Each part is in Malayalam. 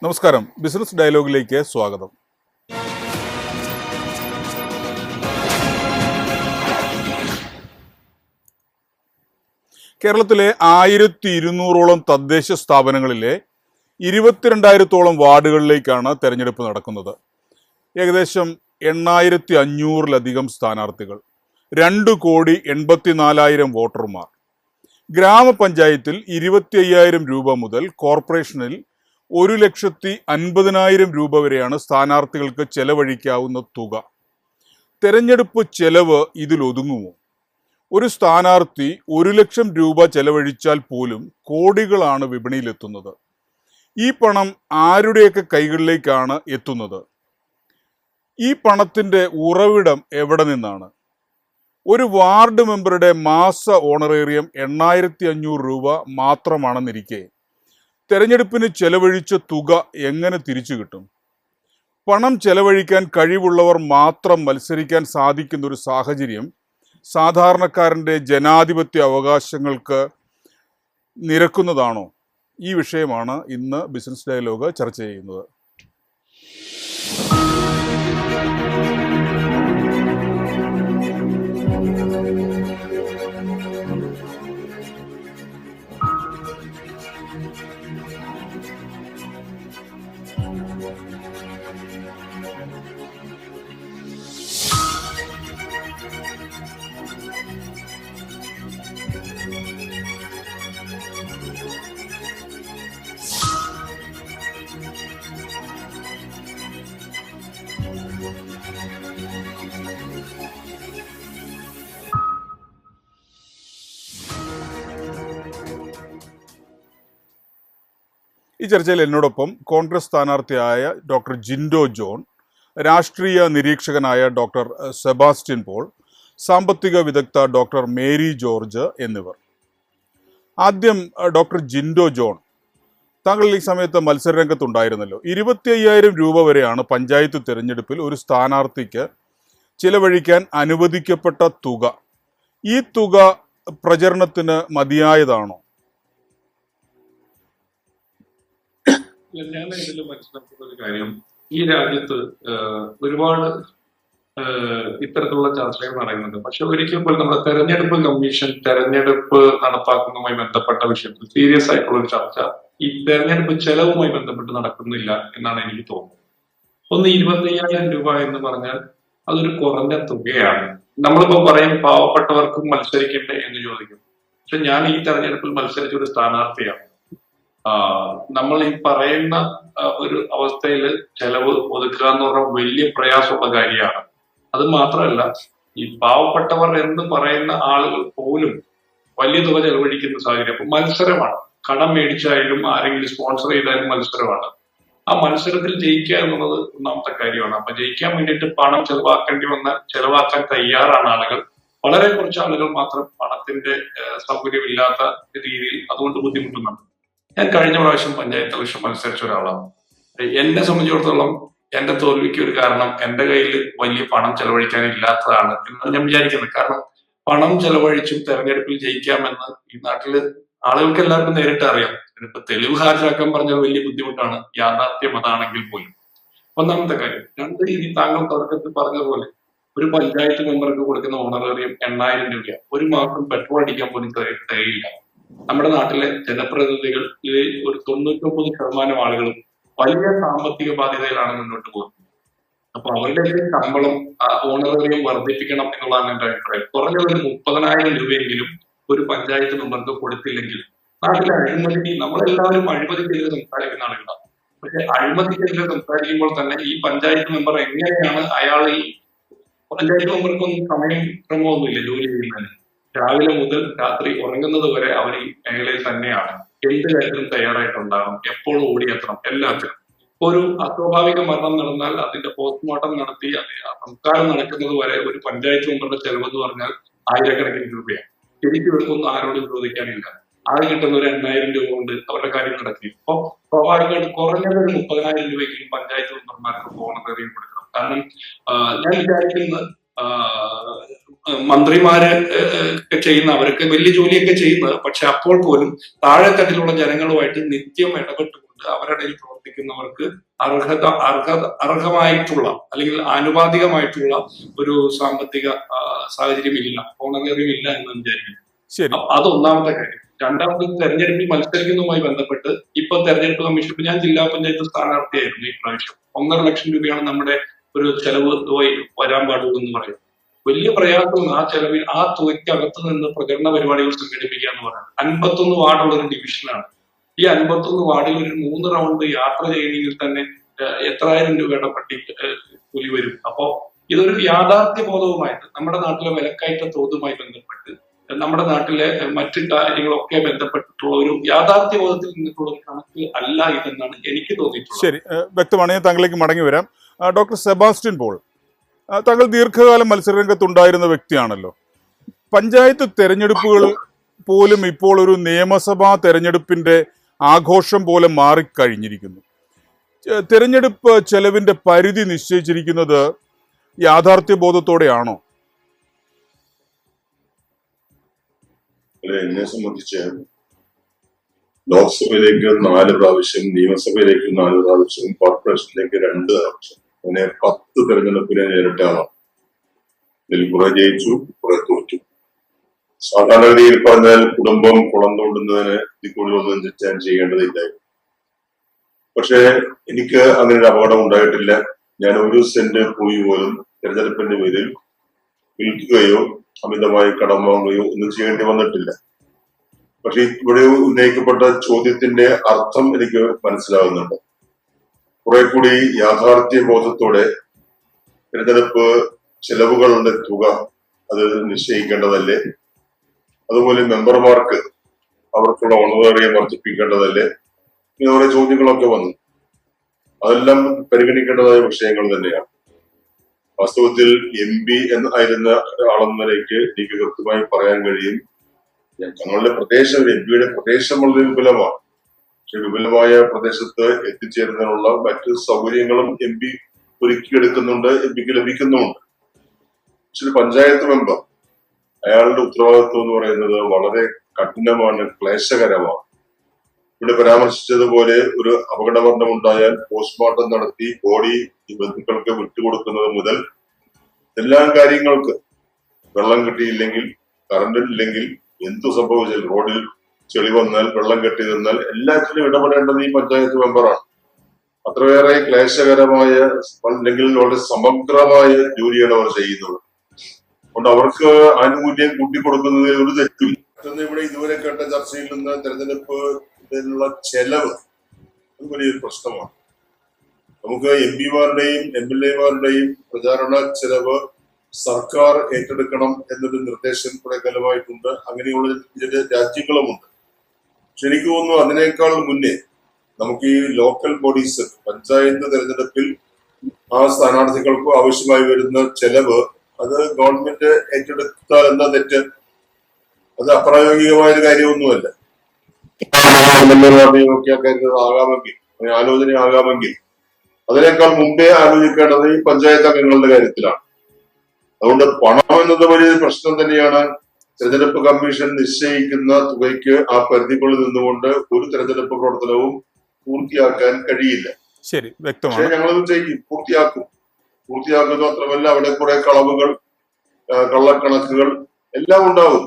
നമസ്കാരം, ബിസിനസ് ഡയലോഗിലേക്ക് സ്വാഗതം. കേരളത്തിലെ 1200ഓളം തദ്ദേശ സ്ഥാപനങ്ങളിലെ 22,000-ഓളം വാർഡുകളിലേക്കാണ് തെരഞ്ഞെടുപ്പ് നടക്കുന്നത്. ഏകദേശം 8,500-ലധികം സ്ഥാനാർത്ഥികൾ, 2,84,000 വോട്ടർമാർ. ഗ്രാമപഞ്ചായത്തിൽ 25,000 രൂപ മുതൽ കോർപ്പറേഷനിൽ 1,50,000 രൂപ വരെയാണ് സ്ഥാനാർത്ഥികൾക്ക് ചെലവഴിക്കാവുന്ന തുക. തെരഞ്ഞെടുപ്പ് ചെലവ് ഇതിലൊതുങ്ങുമോ? ഒരു സ്ഥാനാർത്ഥി 1,00,000 രൂപ ചെലവഴിച്ചാൽ പോലും കോടികളാണ് വിപണിയിലെത്തുന്നത്. ഈ പണം ആരുടെയൊക്കെ കൈകളിലേക്കാണ് എത്തുന്നത്? ഈ പണത്തിൻ്റെ ഉറവിടം എവിടെ നിന്നാണ്? ഒരു വാർഡ് മെമ്പറുടെ മാസ ഓണറേറിയം 8,500 രൂപ മാത്രമാണെന്നിരിക്കെ തെരഞ്ഞെടുപ്പിന് ചെലവഴിച്ച തുക എങ്ങനെ തിരിച്ചു കിട്ടും? പണം ചെലവഴിക്കാൻ കഴിവുള്ളവർ മാത്രം മത്സരിക്കാൻ സാധിക്കുന്ന ഒരു സാഹചര്യം സാധാരണക്കാരൻ്റെ ജനാധിപത്യ അവകാശങ്ങൾക്ക് നിരക്കുന്നതാണോ? ഈ വിഷയമാണ് ഇന്ന് ബിസിനസ് ഡയലോഗ് ചർച്ച ചെയ്യുന്നത്. ഈ ചർച്ചയിൽ എന്നോടൊപ്പം കോൺഗ്രസ് സ്ഥാനാർത്ഥിയായ ഡോക്ടർ ജിൻഡോ ജോൺ, രാഷ്ട്രീയ നിരീക്ഷകനായ ഡോക്ടർ സെബാസ്റ്റ്യൻ പോൾ, സാമ്പത്തിക വിദഗ്ധ ഡോക്ടർ മേരി ജോർജ് എന്നിവർ. ആദ്യം ഡോക്ടർ ജിൻഡോ ജോൺ, താങ്കൾ ഈ സമയത്ത് മത്സരരംഗത്തുണ്ടായിരുന്നല്ലോ. 25,000 രൂപ വരെയാണ് പഞ്ചായത്ത് തിരഞ്ഞെടുപ്പിൽ ഒരു സ്ഥാനാർത്ഥിക്ക് ചിലവഴിക്കാൻ അനുവദിക്കപ്പെട്ട തുക. ഈ തുക പ്രചരണത്തിന് മതിയായതാണോ? ഞാൻ ഇതിൽ മനസ്സിലാക്കുന്ന ഒരു കാര്യം, ഈ രാജ്യത്ത് ഒരുപാട് ഇത്തരത്തിലുള്ള ചർച്ചകൾ നടക്കുന്നുണ്ട്. പക്ഷെ ഒരിക്കൽ പോലും നമ്മുടെ തെരഞ്ഞെടുപ്പ് കമ്മീഷൻ തെരഞ്ഞെടുപ്പ് നടപ്പാക്കുന്നതുമായി ബന്ധപ്പെട്ട വിഷയത്തിൽ സീരിയസ് ആയിട്ടുള്ള ഒരു ചർച്ച ഈ തെരഞ്ഞെടുപ്പ് ചെലവുമായി ബന്ധപ്പെട്ട് നടക്കുന്നില്ല എന്നാണ് എനിക്ക് തോന്നുന്നത്. ഒന്ന് 25,000 രൂപ എന്ന് പറഞ്ഞാൽ അതൊരു കുറഞ്ഞ തുകയാണ്. നമ്മളിപ്പോ പറയും പാവപ്പെട്ടവർക്കും മത്സരിക്കണ്ടേ എന്ന് ചോദിക്കും. പക്ഷെ ഞാൻ ഈ തെരഞ്ഞെടുപ്പിൽ മത്സരിച്ച ഒരു സ്ഥാനാർത്ഥിയാണ്. നമ്മൾ ഈ പറയുന്ന ഒരു അവസ്ഥയിൽ ചെലവ് ഒതുക്കുക എന്ന് പറഞ്ഞാൽ വലിയ പ്രയാസമുള്ള കാര്യമാണ്. അത് മാത്രമല്ല, ഈ പാവപ്പെട്ടവർ എന്ന് പറയുന്ന ആളുകൾ പോലും വലിയ തുക ചെലവഴിക്കുന്ന സാഹചര്യം. അപ്പൊ മത്സരമാണ്, കടം മേടിച്ചായാലും ആരെങ്കിലും സ്പോൺസർ ചെയ്താലും മത്സരമാണ്. ആ മത്സരത്തിൽ ജയിക്കുക എന്നുള്ളത് ഒന്നാമത്തെ കാര്യമാണ്. അപ്പൊ ജയിക്കാൻ വേണ്ടിയിട്ട് പണം ചെലവാക്കേണ്ടി വന്നാൽ ചെലവാക്കാൻ തയ്യാറാണ് ആളുകൾ. വളരെ കുറച്ച് ആളുകൾ മാത്രം പണത്തിന്റെ സൗകര്യമില്ലാത്ത രീതിയിൽ അതുകൊണ്ട് ബുദ്ധിമുട്ടുന്നുണ്ട്. ഞാൻ കഴിഞ്ഞ പ്രാവശ്യം പഞ്ചായത്ത് ഇലക്ഷൻ മത്സരിച്ച ഒരാളാണ്. എന്നെ സംബന്ധിച്ചിടത്തോളം എന്റെ തോൽവിക്ക് ഒരു കാരണം എന്റെ കയ്യിൽ വലിയ പണം ചെലവഴിക്കാൻ ഇല്ലാത്തതാണ് എന്നാണ് ഞാൻ വിചാരിക്കുന്നത്. കാരണം പണം ചെലവഴിച്ചും തെരഞ്ഞെടുപ്പിൽ ജയിക്കാമെന്ന് ഈ നാട്ടില് ആളുകൾക്ക് എല്ലാവർക്കും നേരിട്ട് അറിയാം. ഇപ്പൊ തെളിവ് ഹാജരാക്കാൻ പറഞ്ഞാൽ വലിയ ബുദ്ധിമുട്ടാണ്, യാഥാർത്ഥ്യം അതാണെങ്കിൽ പോലും. ഒന്നാമത്തെ കാര്യം. രണ്ട് രീതി താങ്കൾ തുടക്കത്തിൽ പറഞ്ഞതുപോലെ ഒരു പഞ്ചായത്ത് മെമ്പർക്ക് കൊടുക്കുന്ന ഓണറേറിയം 8,000 രൂപയാണ്. ഒരു മാസം പെട്രോൾ അടിക്കാൻ പോലും തികയില്ല. നമ്മുടെ നാട്ടിലെ ജനപ്രതിനിധികൾ ഒരു 99% ആളുകളും വലിയ സാമ്പത്തിക ബാധ്യതയിലാണ് മുന്നോട്ട് പോകുന്നത്. അപ്പൊ അവരുടെ ശമ്പളം ഓണറേറിയം വർദ്ധിപ്പിക്കണം എന്നുള്ളതാണ് എന്റെ അഭിപ്രായം. കുറഞ്ഞത് ഒരു 30,000 രൂപയെങ്കിലും ഒരു പഞ്ചായത്ത് മെമ്പർക്ക് കൊടുത്തില്ലെങ്കിൽ നാട്ടിലെ അഴിമതി, നമ്മളെല്ലാവരും അഴിമതിക്കെതിരെ സംസാരിക്കുന്ന ആളുകളാണ്. പക്ഷെ അഴിമതിക്കെതിരെ സംസാരിക്കുമ്പോൾ തന്നെ ഈ പഞ്ചായത്ത് മെമ്പർ എങ്ങനെയാണ് അയാൾ ഈ പഞ്ചായത്ത് മെമ്പർക്കൊന്നും സമയം ക്രമമൊന്നുമില്ല ജോലി ചെയ്യുന്നതിന്. രാവിലെ മുതൽ രാത്രി ഉറങ്ങുന്നത് വരെ അവർ ഈ മേഖലയിൽ തന്നെയാണ്. എന്ത് കാര്യത്തിലും തയ്യാറായിട്ടുണ്ടാകും, എപ്പോഴും ഓടിയെത്തണം, എല്ലാത്തിനും. ഒരു അസ്വാഭാവിക മരണം നടന്നാൽ അതിന്റെ പോസ്റ്റ്മോർട്ടം നടത്തി സംസ്കാരം നടക്കുന്നത് വരെ ഒരു പഞ്ചായത്ത് മെമ്പറുടെ ചെലവ് എന്ന് പറഞ്ഞാൽ 1,000-കണക്കിന് രൂപയാണ്. ശരിക്കും ഇവർക്കൊന്നും ആരോടും ചോദിക്കാനില്ല. ആകെ കിട്ടുന്ന ഒരു 8,000 രൂപ കൊണ്ട് അവരുടെ കാര്യം നടത്തി. അപ്പൊ സ്വാഭാവികമായിട്ട് കുറഞ്ഞത് ഒരു 30,000 രൂപയ്ക്കും പഞ്ചായത്ത് മെമ്പർമാർക്ക് ഓണറേറിയം കൊടുക്കണം. കാരണം ഞാൻ വിചാരിക്കുന്നത് മന്ത്രിമാര് ചെയ്യുന്ന, അവരൊക്കെ വലിയ ജോലിയൊക്കെ ചെയ്യുന്നത്, പക്ഷെ അപ്പോൾ പോലും താഴെത്തട്ടിലുള്ള ജനങ്ങളുമായിട്ട് നിത്യം ഇടപെട്ടുകൊണ്ട് അവരുടെ ഇടയിൽ പ്രവർത്തിക്കുന്നവർക്ക് അർഹമായിട്ടുള്ള അല്ലെങ്കിൽ ആനുപാതികമായിട്ടുള്ള ഒരു സാമ്പത്തിക സാഹചര്യം ഇല്ല, ഓണറേറിയം ഇല്ല എന്ന് വിചാരിക്കുന്നു. ശരി, അത് ഒന്നാമത്തെ കാര്യം. രണ്ടാമത് തെരഞ്ഞെടുപ്പിൽ മത്സരിക്കുന്നതുമായി ബന്ധപ്പെട്ട് ഇപ്പൊ തെരഞ്ഞെടുപ്പ് കമ്മീഷൻ, ഇപ്പൊ ഞാൻ ജില്ലാ പഞ്ചായത്ത് സ്ഥാനാർത്ഥിയായിരുന്നു ഈ പ്രാവശ്യം. 1.5 ലക്ഷം രൂപയാണ് നമ്മുടെ ഒരു ചെലവ് വരാൻ പാടുള്ളൂ എന്ന് പറയുന്നത്. വലിയ പ്രയാസമാണ് ആ ചെലവിൽ, ആ തുകയ്ക്കകത്ത് നിന്ന് പ്രചരണ പരിപാടികൾ സംഘടിപ്പിക്കുക എന്ന് പറയുന്നത്. 51 വാർഡുള്ള ഒരു ഡിവിഷനാണ്. ഈ 51 വാർഡിൽ ഒരു 3 റൗണ്ട് യാത്ര ചെയ്യണമെങ്കിൽ തന്നെ എത്രായിരം രൂപയുടെ കൂലി വരും. അപ്പോ ഇതൊരു യാഥാർത്ഥ്യ ബോധവുമായിട്ട് നമ്മുടെ നാട്ടിലെ വിലക്കയറ്റ തോതുമായി ബന്ധപ്പെട്ട് നമ്മുടെ നാട്ടിലെ മറ്റു കാര്യങ്ങളൊക്കെ ബന്ധപ്പെട്ടിട്ടുള്ള ഒരു യാഥാർത്ഥ്യ ബോധത്തിൽ നിന്നിട്ടുള്ള ഒരു കണക്ക് അല്ല ഇതെന്നാണ് എനിക്ക് തോന്നിയിട്ടുള്ളത്. ശരി, വ്യക്തമാണ്. ഞാൻ താങ്കളിലേക്ക് മടങ്ങി വരാം. ഡോക്ടർ സെബാസ്റ്റ്യൻ പോൾ, താങ്കൾ ദീർഘകാലം മത്സരരംഗത്തുണ്ടായിരുന്ന വ്യക്തിയാണല്ലോ. പഞ്ചായത്ത് തെരഞ്ഞെടുപ്പുകൾ പോലും ഇപ്പോൾ ഒരു നിയമസഭാ തെരഞ്ഞെടുപ്പിന്റെ ആഘോഷം പോലെ മാറിക്കഴിഞ്ഞിരിക്കുന്നു. തെരഞ്ഞെടുപ്പ് ചെലവിന്റെ പരിധി നിശ്ചയിച്ചിരിക്കുന്നത് യാഥാർത്ഥ്യബോധത്തോടെയാണോ? എന്നെ സംബന്ധിച്ച് ലോക്സഭയിലേക്ക് 4 പ്രാവശ്യം, നിയമസഭയിലേക്ക് 4 പ്രാവശ്യം, കോർപ്പറേഷനിലേക്ക് 2 പ്രാവശ്യം, അങ്ങനെ 10 തെരഞ്ഞെടുപ്പിനെ നേരിട്ട ആളാണ്. ഇതിൽ കുറെ ജയിച്ചു, കുറെ തോറ്റു. സാധാരണഗതിയിൽ പറഞ്ഞാൽ കുടുംബം കുളം തോണ്ടുന്നതിന് ഇതിൽ കൂടുതലൊന്നും ഞാൻ ചെയ്യേണ്ടതില്ലായിരുന്നു. പക്ഷെ എനിക്ക് അങ്ങനെ ഒരു അപകടം ഉണ്ടായിട്ടില്ല. ഞാൻ 1 സെന്റ് ഭൂമി പോലും തെരഞ്ഞെടുപ്പിന്റെ പേരിൽ വിൽക്കുകയോ അമിതമായി കടം വാങ്ങുകയോ ഒന്നും ചെയ്യേണ്ടി വന്നിട്ടില്ല. പക്ഷെ ഇവിടെ ഉന്നയിക്കപ്പെട്ട ചോദ്യത്തിന്റെ അർത്ഥം എനിക്ക് മനസ്സിലാവുന്നുണ്ട്. കുറെ കൂടി യാഥാർത്ഥ്യ ബോധത്തോടെ തിരഞ്ഞെടുപ്പ് ചെലവുകളുടെ തുക അത് നിശ്ചയിക്കേണ്ടതല്ലേ? അതുപോലെ മെമ്പർമാർക്ക് അവർക്കുള്ള ഓണറേറിയം വർദ്ധിപ്പിക്കേണ്ടതല്ലേ? ഇങ്ങനെ കുറെ ചോദ്യങ്ങളൊക്കെ വന്നു. അതെല്ലാം പരിഗണിക്കേണ്ടതായ വിഷയങ്ങൾ തന്നെയാണ്. വാസ്തവത്തിൽ MP ആയിരുന്ന ഒരാളെന്ന നിലയ്ക്ക് എനിക്ക് കൃത്യമായി പറയാൻ കഴിയും, ഞങ്ങളുടെ പ്രദേശം, MP-യുടെ പ്രദേശം വളരെ വിപുലമാണ്. പക്ഷെ വിപുലമായ പ്രദേശത്ത് എത്തിച്ചേരുന്നതിനുള്ള മറ്റ് സൗകര്യങ്ങളും MP ഒരുക്കിയെടുക്കുന്നുണ്ട്, MP-ക്ക് ലഭിക്കുന്നുമുണ്ട്. പക്ഷെ ഒരു പഞ്ചായത്ത് മെമ്പർ, അയാളുടെ ഉത്തരവാദിത്വം എന്ന് പറയുന്നത് വളരെ കഠിനമാണ്, ക്ലേശകരമാണ്. ഇവിടെ പരാമർശിച്ചതുപോലെ ഒരു അപകടമരണം ഉണ്ടായാൽ പോസ്റ്റ്മോർട്ടം നടത്തി ബോഡി ബന്ധുക്കൾക്ക് വിട്ടുകൊടുക്കുന്നത് മുതൽ എല്ലാ കാര്യങ്ങൾക്ക്, വെള്ളം കിട്ടിയില്ലെങ്കിൽ, കറണ്ട് ഇല്ലെങ്കിൽ, എന്തു സംഭവിച്ചാൽ, റോഡിൽ ചെളി വന്നാൽ, വെള്ളം കെട്ടി നിന്നാൽ, എല്ലാറ്റിലും ഇടപെടേണ്ടത് ഈ പഞ്ചായത്ത് മെമ്പറാണ്. അത്രയേറെ ക്ലേശകരമായ അല്ലെങ്കിൽ വളരെ സമഗ്രമായ ജോലിയാണ് അവർ ചെയ്യുന്നത്. അതുകൊണ്ട് അവർക്ക് ആനുകൂല്യം കൂട്ടിക്കൊടുക്കുന്നതിൽ ഒരു തെറ്റില്ല. ഇവിടെ ഇതുവരെ കേട്ട ചർച്ചയിൽ നിന്ന് തെരഞ്ഞെടുപ്പിനുള്ള ചെലവ് അത് വലിയൊരു പ്രശ്നമാണ്. നമുക്ക് MP-മാരുടെയും MLA-മാരുടെയും പ്രചാരണ ചെലവ് സർക്കാർ ഏറ്റെടുക്കണം എന്നൊരു നിർദ്ദേശം കുറെ കാലമായിട്ടുണ്ട്. അങ്ങനെയുള്ള ചില രാജ്യങ്ങളുമുണ്ട്. പക്ഷെ എനിക്ക് തോന്നുന്നു അതിനേക്കാൾ മുന്നേ നമുക്ക് ഈ ലോക്കൽ ബോഡീസ്, പഞ്ചായത്ത് തെരഞ്ഞെടുപ്പിൽ ആ സ്ഥാനാർത്ഥികൾക്ക് ആവശ്യമായി വരുന്ന ചെലവ് അത് ഗവൺമെന്റ് ഏറ്റെടുത്താൽ എന്താ തെറ്റ്? അത് അപ്രായോഗികമായ ഒരു കാര്യമൊന്നുമല്ല. ആകാമെങ്കിൽ, ആലോചന ആകാമെങ്കിൽ അതിനേക്കാൾ മുമ്പേ ആലോചിക്കേണ്ടത് ഈ പഞ്ചായത്ത് അംഗങ്ങളുടെ കാര്യത്തിലാണ്. അതുകൊണ്ട് പണം എന്നത് വലിയ പ്രശ്നം തന്നെയാണ്. തെരഞ്ഞെടുപ്പ് കമ്മീഷൻ നിശ്ചയിക്കുന്ന തുകയ്ക്ക് ആ പരിധിക്കുള്ളിൽ നിന്നുകൊണ്ട് ഒരു തെരഞ്ഞെടുപ്പ് പ്രവർത്തനവും പൂർത്തിയാക്കാൻ കഴിയില്ല. ശരി, വ്യക്തമാണ്. പക്ഷെ ഞങ്ങളത് ചെയ്യും, പൂർത്തിയാക്കുന്നു. മാത്രമല്ല അവിടെ കുറെ കളവുകൾ, കള്ളക്കണക്കുകൾ എല്ലാം ഉണ്ടാവും.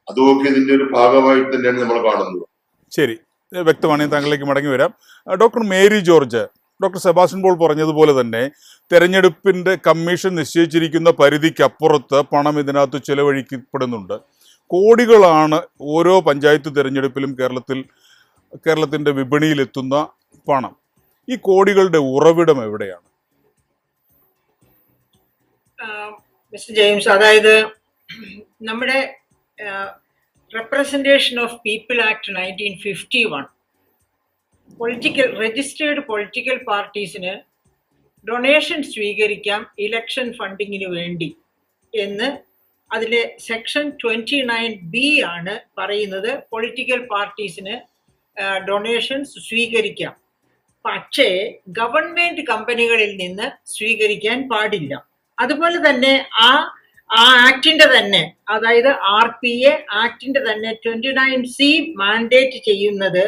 അതുമൊക്കെ ഇതിന്റെ ഒരു ഭാഗമായിട്ട് തന്നെയാണ് നമ്മൾ കാണുന്നത്. ശരി, വ്യക്തമാണ്. താങ്കളിലേക്ക് മടങ്ങി വരാം. ഡോക്ടർ മേരി ജോർജ്, ഡോക്ടർ സെബാസ്റ്റ്യൻ പോൾ പറഞ്ഞതുപോലെ തന്നെ തെരഞ്ഞെടുപ്പിന്റെ കമ്മീഷൻ നിശ്ചയിച്ചിരിക്കുന്ന പരിധിക്കപ്പുറത്ത് പണം ഇതിനകത്ത് ചെലവഴിക്കപ്പെടുന്നുണ്ട്. കോടികളാണ് ഓരോ പഞ്ചായത്ത് തെരഞ്ഞെടുപ്പിലും കേരളത്തിന്റെ വിപണിയിലെത്തുന്ന പണം. ഈ കോടികളുടെ ഉറവിടം എവിടെയാണ്? മിസ്റ്റർ ജെയിംസ്, അതായത് നമ്മുടെ representation of people act 1951 registered political പാർട്ടീസിന് ഡൊണേഷൻ സ്വീകരിക്കാം ഇലക്ഷൻ ഫണ്ടിങ്ങിന് വേണ്ടി എന്ന് അതിലെ സെക്ഷൻ 29B ആണ് പറയുന്നത്. പൊളിറ്റിക്കൽ പാർട്ടീസിന് ഡൊണേഷൻസ് സ്വീകരിക്കാം, പക്ഷേ ഗവൺമെന്റ് കമ്പനികളിൽ നിന്ന് സ്വീകരിക്കാൻ പാടില്ല. അതുപോലെ തന്നെ ആ ആക്ടിന്റെ തന്നെ, അതായത് RPA ആക്ടിന്റെ തന്നെ 29C മാൻഡേറ്റ് ചെയ്യുന്നത്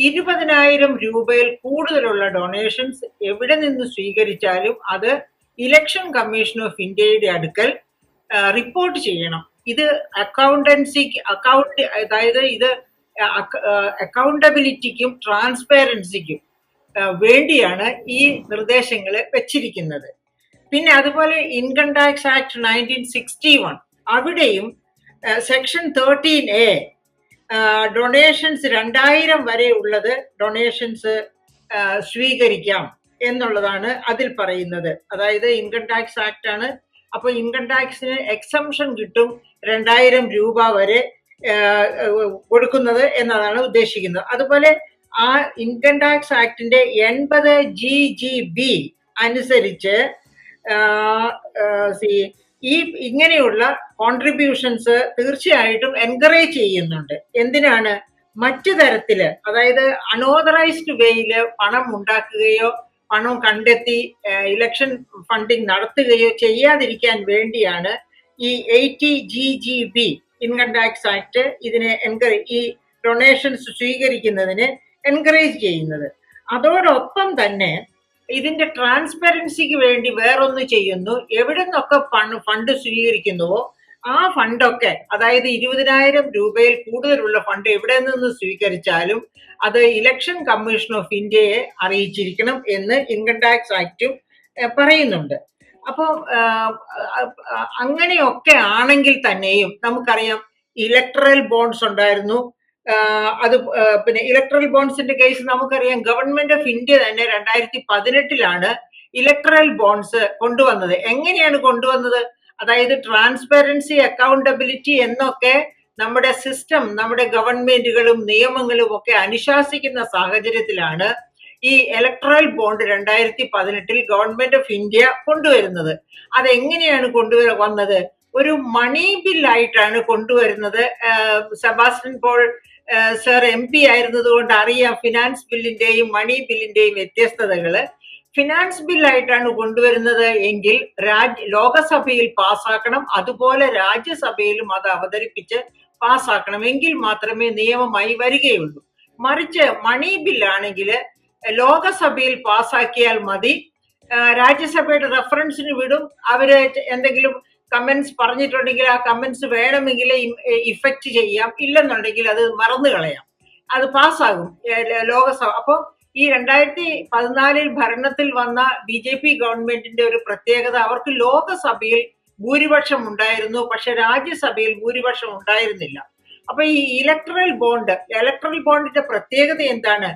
20,000 രൂപയിൽ കൂടുതലുള്ള ഡൊണേഷൻസ് എവിടെ നിന്ന് സ്വീകരിച്ചാലും അത് ഇലക്ഷൻ കമ്മീഷൻ ഓഫ് ഇന്ത്യയുടെ അടുക്കൽ റിപ്പോർട്ട് ചെയ്യണം. ഇത് അതായത് ഇത് അക്കൗണ്ടബിലിറ്റിക്കും ട്രാൻസ്പെറൻസിക്കും വേണ്ടിയാണ് ഈ നിർദ്ദേശങ്ങൾ വെച്ചിരിക്കുന്നത്. പിന്നെ അതുപോലെ ഇൻകം ടാക്സ് ആക്ട് 1961 അവിടെയും സെക്ഷൻ 13A ഡൊണേഷൻസ് 2,000 വരെ ഉള്ളത് ഡൊണേഷൻസ് സ്വീകരിക്കാം എന്നുള്ളതാണ് അതിൽ പറയുന്നത്. അതായത് ഇൻകം ടാക്സ് ആക്ട് ആണ്. അപ്പൊ ഇൻകം ടാക്സിന് എക്സംഷൻ കിട്ടും 2,000 രൂപ വരെ കൊടുക്കുന്നത് എന്നതാണ് ഉദ്ദേശിക്കുന്നത്. അതുപോലെ ആ ഇൻകം ടാക്സ് ആക്ടിന്റെ 80GGB അനുസരിച്ച് ഈ ഇങ്ങനെയുള്ള കോൺട്രിബ്യൂഷൻസ് തീർച്ചയായിട്ടും എൻകറേജ് ചെയ്യുന്നുണ്ട്. എന്തിനാണ്? മറ്റു തരത്തില്, അതായത് അൺഓതറൈസ്ഡ് വേയില് പണം ഉണ്ടാക്കുകയോ പണം കണ്ടെത്തി ഇലക്ഷൻ ഫണ്ടിങ് നടത്തുകയോ ചെയ്യാതിരിക്കാൻ വേണ്ടിയാണ് ഈ 80GGB ഇൻകം ടാക്സ് ആക്ട് ഇതിനെ ഈ ഡൊണേഷൻസ് സ്വീകരിക്കുന്നതിന് എൻകറേജ് ചെയ്യുന്നത്. അതോടൊപ്പം തന്നെ ഇതിന്റെ ട്രാൻസ്പെറൻസിക്ക് വേണ്ടി വേറൊന്ന് ചെയ്യുന്നു. എവിടെ നിന്നൊക്കെ ഫണ്ട് സ്വീകരിക്കുന്നുവോ ആ ഫണ്ടൊക്കെ, അതായത് 20,000 രൂപയിൽ കൂടുതലുള്ള ഫണ്ട് എവിടെ നിന്ന് സ്വീകരിച്ചാലും അത് ഇലക്ഷൻ കമ്മീഷൻ ഓഫ് ഇന്ത്യയെ അറിയിച്ചിരിക്കണം എന്ന് ഇൻകം ടാക്സ് ആക്റ്റും പറയുന്നുണ്ട്. അപ്പോൾ അങ്ങനെയൊക്കെ ആണെങ്കിൽ തന്നെയും നമുക്കറിയാം ഇലക്ടറൽ ബോണ്ട്സ് ഉണ്ടായിരുന്നു. അത് പിന്നെ ഇലക്ട്രൽ ബോണ്ട്സിന്റെ കേസ് നമുക്കറിയാം. ഗവൺമെന്റ് ഓഫ് ഇന്ത്യ തന്നെ 2018 ഇലക്ട്രൽ ബോണ്ട്സ് കൊണ്ടുവന്നത്. എങ്ങനെയാണ് കൊണ്ടുവന്നത്? അതായത് ട്രാൻസ്പെറൻസി, അക്കൗണ്ടബിലിറ്റി എന്നൊക്കെ നമ്മുടെ സിസ്റ്റം, നമ്മുടെ ഗവൺമെന്റുകളും നിയമങ്ങളും ഒക്കെ അനുശാസിക്കുന്ന സാഹചര്യത്തിലാണ് ഈ electoral bond 2018 government of India കൊണ്ടുവരുന്നത്. അതെങ്ങനെയാണ് കൊണ്ടുവന്നത്? ഒരു മണി ബില്ലായിട്ടാണ് കൊണ്ടുവരുന്നത്. സെബാസ്റ്റ്യൻ പോൾ സർ MP ആയിരുന്നത് കൊണ്ട് അറിയാം ഫിനാൻസ് ബില്ലിന്റെയും മണി ബില്ലിന്റെയും വ്യത്യസ്തതകള്. ഫിനാൻസ് ബില്ലായിട്ടാണ് കൊണ്ടുവരുന്നത് എങ്കിൽ ലോകസഭയിൽ പാസ്സാക്കണം, അതുപോലെ രാജ്യസഭയിലും അത് അവതരിപ്പിച്ച് പാസ്സാക്കണം, എങ്കിൽ മാത്രമേ നിയമമായി വരികയുള്ളൂ. മറിച്ച് മണി ബില്ലാണെങ്കിൽ ലോകസഭയിൽ പാസ്സാക്കിയാൽ മതി, രാജ്യസഭയുടെ റെഫറൻസിന് വിടും. അവര് എന്തെങ്കിലും കമന്റ്സ് പറഞ്ഞിട്ടുണ്ടെങ്കിൽ ആ കമന്റ്സ് വേണമെങ്കിൽ ഇഫക്റ്റ് ചെയ്യാം, ഇല്ലെന്നുണ്ടെങ്കിൽ അത് മറന്നു കളയാം, അത് പാസ്സാകും ലോകസഭ. അപ്പൊ ഈ 2014 ഭരണത്തിൽ വന്ന BJP ഗവൺമെന്റിന്റെ ഒരു പ്രത്യേകത, അവർക്ക് ലോകസഭയിൽ ഭൂരിപക്ഷം ഉണ്ടായിരുന്നു, പക്ഷെ രാജ്യസഭയിൽ ഭൂരിപക്ഷം ഉണ്ടായിരുന്നില്ല. അപ്പൊ ഈ ഇലക്ട്രൽ ബോണ്ടിന്റെ പ്രത്യേകത എന്താണ്?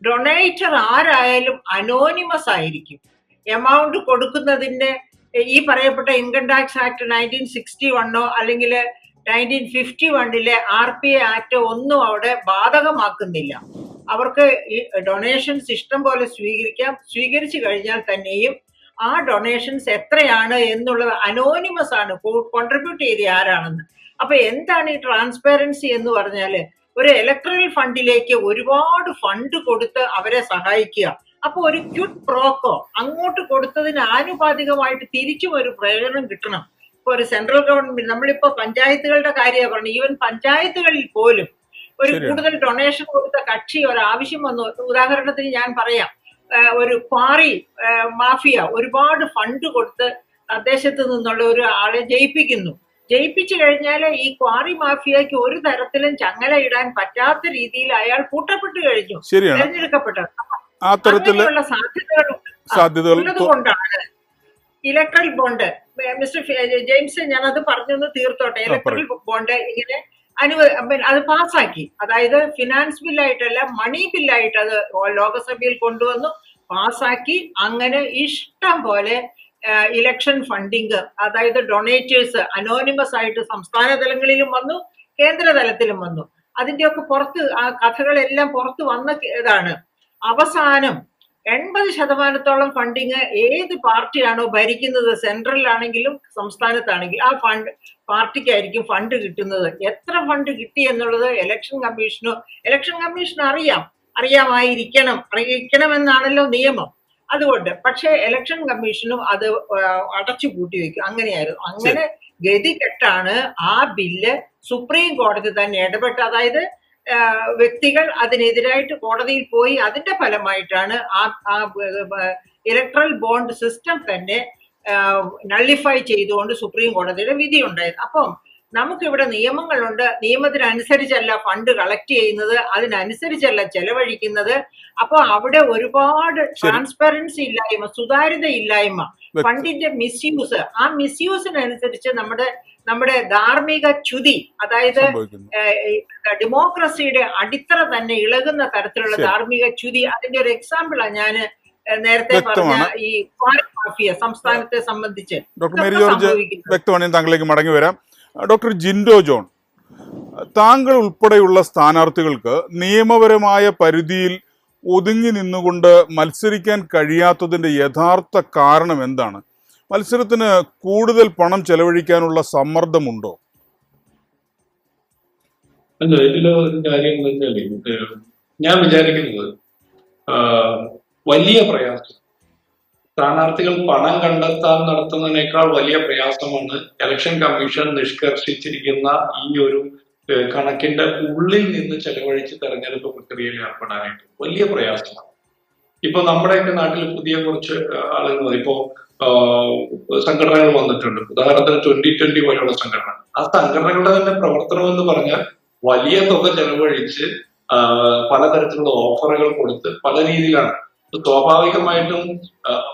ഡൊണേറ്റർ ആരായാലും അനോണിമസ് ആയിരിക്കും. എമൗണ്ട് കൊടുക്കുന്നതിന്റെ ഈ പറയപ്പെട്ട ഇൻകം ടാക്സ് ആക്ട് 1961 അല്ലെങ്കിൽ 1951 RPA ആക്ട് ഒന്നും അവിടെ ബാധകമാക്കുന്നില്ല. അവർക്ക് ഈ ഡൊണേഷൻസ് ഇഷ്ടം പോലെ സ്വീകരിച്ചു കഴിഞ്ഞാൽ തന്നെയും ആ ഡൊണേഷൻസ് എത്രയാണ് എന്നുള്ളത് അനോണിമസ് ആണ്, കോൺട്രിബ്യൂട്ട് ചെയ്ത് ആരാണെന്ന്. അപ്പൊ എന്താണ് ഈ ട്രാൻസ്പെറൻസി എന്ന് പറഞ്ഞാല്? ഒരു ഇലക്ട്രൽ ഫണ്ടിലേക്ക് ഒരുപാട് ഫണ്ട് കൊടുത്ത് അവരെ സഹായിക്കുക. അപ്പൊ ഒരു ക്വിഡ് പ്രോക്കോ, അങ്ങോട്ട് കൊടുത്തതിന് ആനുപാതികമായിട്ട് തിരിച്ചും ഒരു പ്രയോജനം കിട്ടണം. ഇപ്പൊ ഒരു സെൻട്രൽ ഗവൺമെന്റ്, നമ്മളിപ്പോ പഞ്ചായത്തുകളുടെ കാര്യമാണ് പറഞ്ഞു, ഈവൻ പഞ്ചായത്തുകളിൽ പോലും ഒരു കൂടുതൽ ഡൊണേഷൻ കൊടുത്ത കക്ഷി ഒരാവശ്യം വന്നു. ഉദാഹരണത്തിന് ഞാൻ പറയാം, ഒരു ക്വാറി മാഫിയ ഒരുപാട് ഫണ്ട് കൊടുത്ത് തദ്ദേശത്ത് നിന്നുള്ള ഒരു ആളെ ജയിപ്പിച്ചു കഴിഞ്ഞാൽ ഈ ക്വാറി മാഫിയക്ക് ഒരു തരത്തിലും ചങ്ങല ഇടാൻ പറ്റാത്ത രീതിയിൽ അയാൾ കൂട്ടപ്പെട്ടു കഴിഞ്ഞു, തെരഞ്ഞെടുക്കപ്പെട്ടത്. അങ്ങനെയുള്ള സാധ്യതകൾ ഉള്ളതുകൊണ്ടാണ് ഇലക്ട്രൽ ബോണ്ട്. മിസ്റ്റർ ജെയിംസ്, ഞാനത് പറഞ്ഞൊന്ന് തീർത്തോട്ടെ. ഇലക്ട്രൽ ബോണ്ട് ഇങ്ങനെ അത് പാസ്സാക്കി, അതായത് ഫിനാൻസ് ബില്ലായിട്ടല്ല മണി ബില്ലായിട്ട് അത് ലോകസഭയിൽ കൊണ്ടുവന്നു, പാസ്സാക്കി. അങ്ങനെ ഇഷ്ടം പോലെ ഇലക്ഷൻ ഫണ്ടിങ്, അതായത് ഡൊണേറ്റേഴ്സ് അനോണിമസ് ആയിട്ട് സംസ്ഥാന തലങ്ങളിലും വന്നു, കേന്ദ്ര തലത്തിലും വന്നു. അതിന്റെയൊക്കെ പുറത്ത് ആ കഥകളെല്ലാം പുറത്ത് വന്ന ഇതാണ്. അവസാനം 80% ഫണ്ടിങ് ഏത് പാർട്ടിയാണോ ഭരിക്കുന്നത്, സെൻട്രലിലാണെങ്കിലും സംസ്ഥാനത്താണെങ്കിലും, ആ പാർട്ടിക്കായിരിക്കും ഫണ്ട് കിട്ടുന്നത്. എത്ര ഫണ്ട് കിട്ടി എന്നുള്ളത് ഇലക്ഷൻ കമ്മീഷന് അറിയിക്കണമെന്നാണല്ലോ നിയമം. അതുകൊണ്ട് പക്ഷേ ഇലക്ഷൻ കമ്മീഷനും അത് അടച്ചു പൂട്ടി വെക്കും. അങ്ങനെയായിരുന്നു. അങ്ങനെ ഗതികെട്ടാണ് ആ ബില്ല് സുപ്രീം കോടതി തന്നെ ഇടപെട്ട്, അതായത് വ്യക്തികൾ അതിനെതിരായിട്ട് കോടതിയിൽ പോയി അതിന്റെ ഫലമായിട്ടാണ് ആ ഇലക്ട്രൽ ബോണ്ട് സിസ്റ്റം തന്നെ നള്ളിഫൈ ചെയ്തുകൊണ്ട് സുപ്രീം കോടതിയുടെ വിധി ഉണ്ടായത്. അപ്പം നമുക്കിവിടെ നിയമങ്ങളുണ്ട്. നിയമത്തിനനുസരിച്ചല്ല ഫണ്ട് കളക്ട് ചെയ്യുന്നത്, അതിനനുസരിച്ചല്ല ചെലവഴിക്കുന്നത്. അപ്പൊ അവിടെ ഒരുപാട് ട്രാൻസ്പെറൻസി ഇല്ലായ്മ, സുതാര്യത ഇല്ലായ്മ, ഫണ്ടിന്റെ മിസ്യൂസ്, ആ മിസ്യൂസിനനുസരിച്ച് നമ്മുടെ ധാർമ്മിക ച്യുതി, അതായത് ഡെമോക്രസിയുടെ അടിത്തറ തന്നെ ഇളകുന്ന തരത്തിലുള്ള ധാർമ്മിക ച്യുതി, അതിന്റെ ഒരു എക്സാമ്പിളാണ് ഞാൻ നേരത്തെ പറഞ്ഞ ഈ മാഫിയ സംസ്ഥാനത്തെ സംബന്ധിച്ച്. ഡോക്ടർ മേരി ജോർജ് വ്യക്തമാണ്. താങ്കളിലേക്ക് മടങ്ങി വരാം. ഡോക്ടർ ജിൻഡോ ജോൺ, താങ്കൾ ഉൾപ്പെടെയുള്ള സ്ഥാനാർത്ഥികൾക്ക് നിയമപരമായ പരിധിയിൽ ഒതുങ്ങി നിന്നുകൊണ്ട് മത്സരിക്കാൻ കഴിയാത്തതിന്റെ യഥാർത്ഥ കാരണം എന്താണ്? മത്സരത്തിന് കൂടുതൽ പണം ചെലവഴിക്കാനുള്ള സമ്മർദ്ദമുണ്ടോ? അല്ല, ഇതിലെ ഒരു കാര്യം എന്ന് വെച്ചാൽ ഞാൻ വിചാരിക്കുന്നത് വലിയ പ്രയാസം സ്ഥാനാർത്ഥികൾ പണം കണ്ടെത്താൻ നടത്തുന്നതിനേക്കാൾ വലിയ പ്രയാസമാണ് ഇലക്ഷൻ കമ്മീഷൻ നിഷ്കർഷിച്ചിരിക്കുന്ന ഈ ഒരു കണക്കിന്റെ ഉള്ളിൽ നിന്ന് ചെലവഴിച്ച് തെരഞ്ഞെടുപ്പ് പ്രക്രിയയിൽ ഏർപ്പെടാനായിട്ട് വലിയ പ്രയാസമാണ്. ഇപ്പൊ നമ്മുടെയൊക്കെ നാട്ടിൽ പുതിയ കുറച്ച് ആളുകൾ ഇപ്പോ സംഘടനകൾ വന്നിട്ടുണ്ട്. ഉദാഹരണത്തിന് 2020 പോലെയുള്ള സംഘടന. ആ സംഘടനകളുടെ തന്നെ പ്രവർത്തനം എന്ന് പറഞ്ഞാൽ വലിയ തുക ചെലവഴിച്ച് പലതരത്തിലുള്ള ഓഫറുകൾ കൊടുത്ത് പല രീതിയിലാണ്. സ്വാഭാവികമായിട്ടും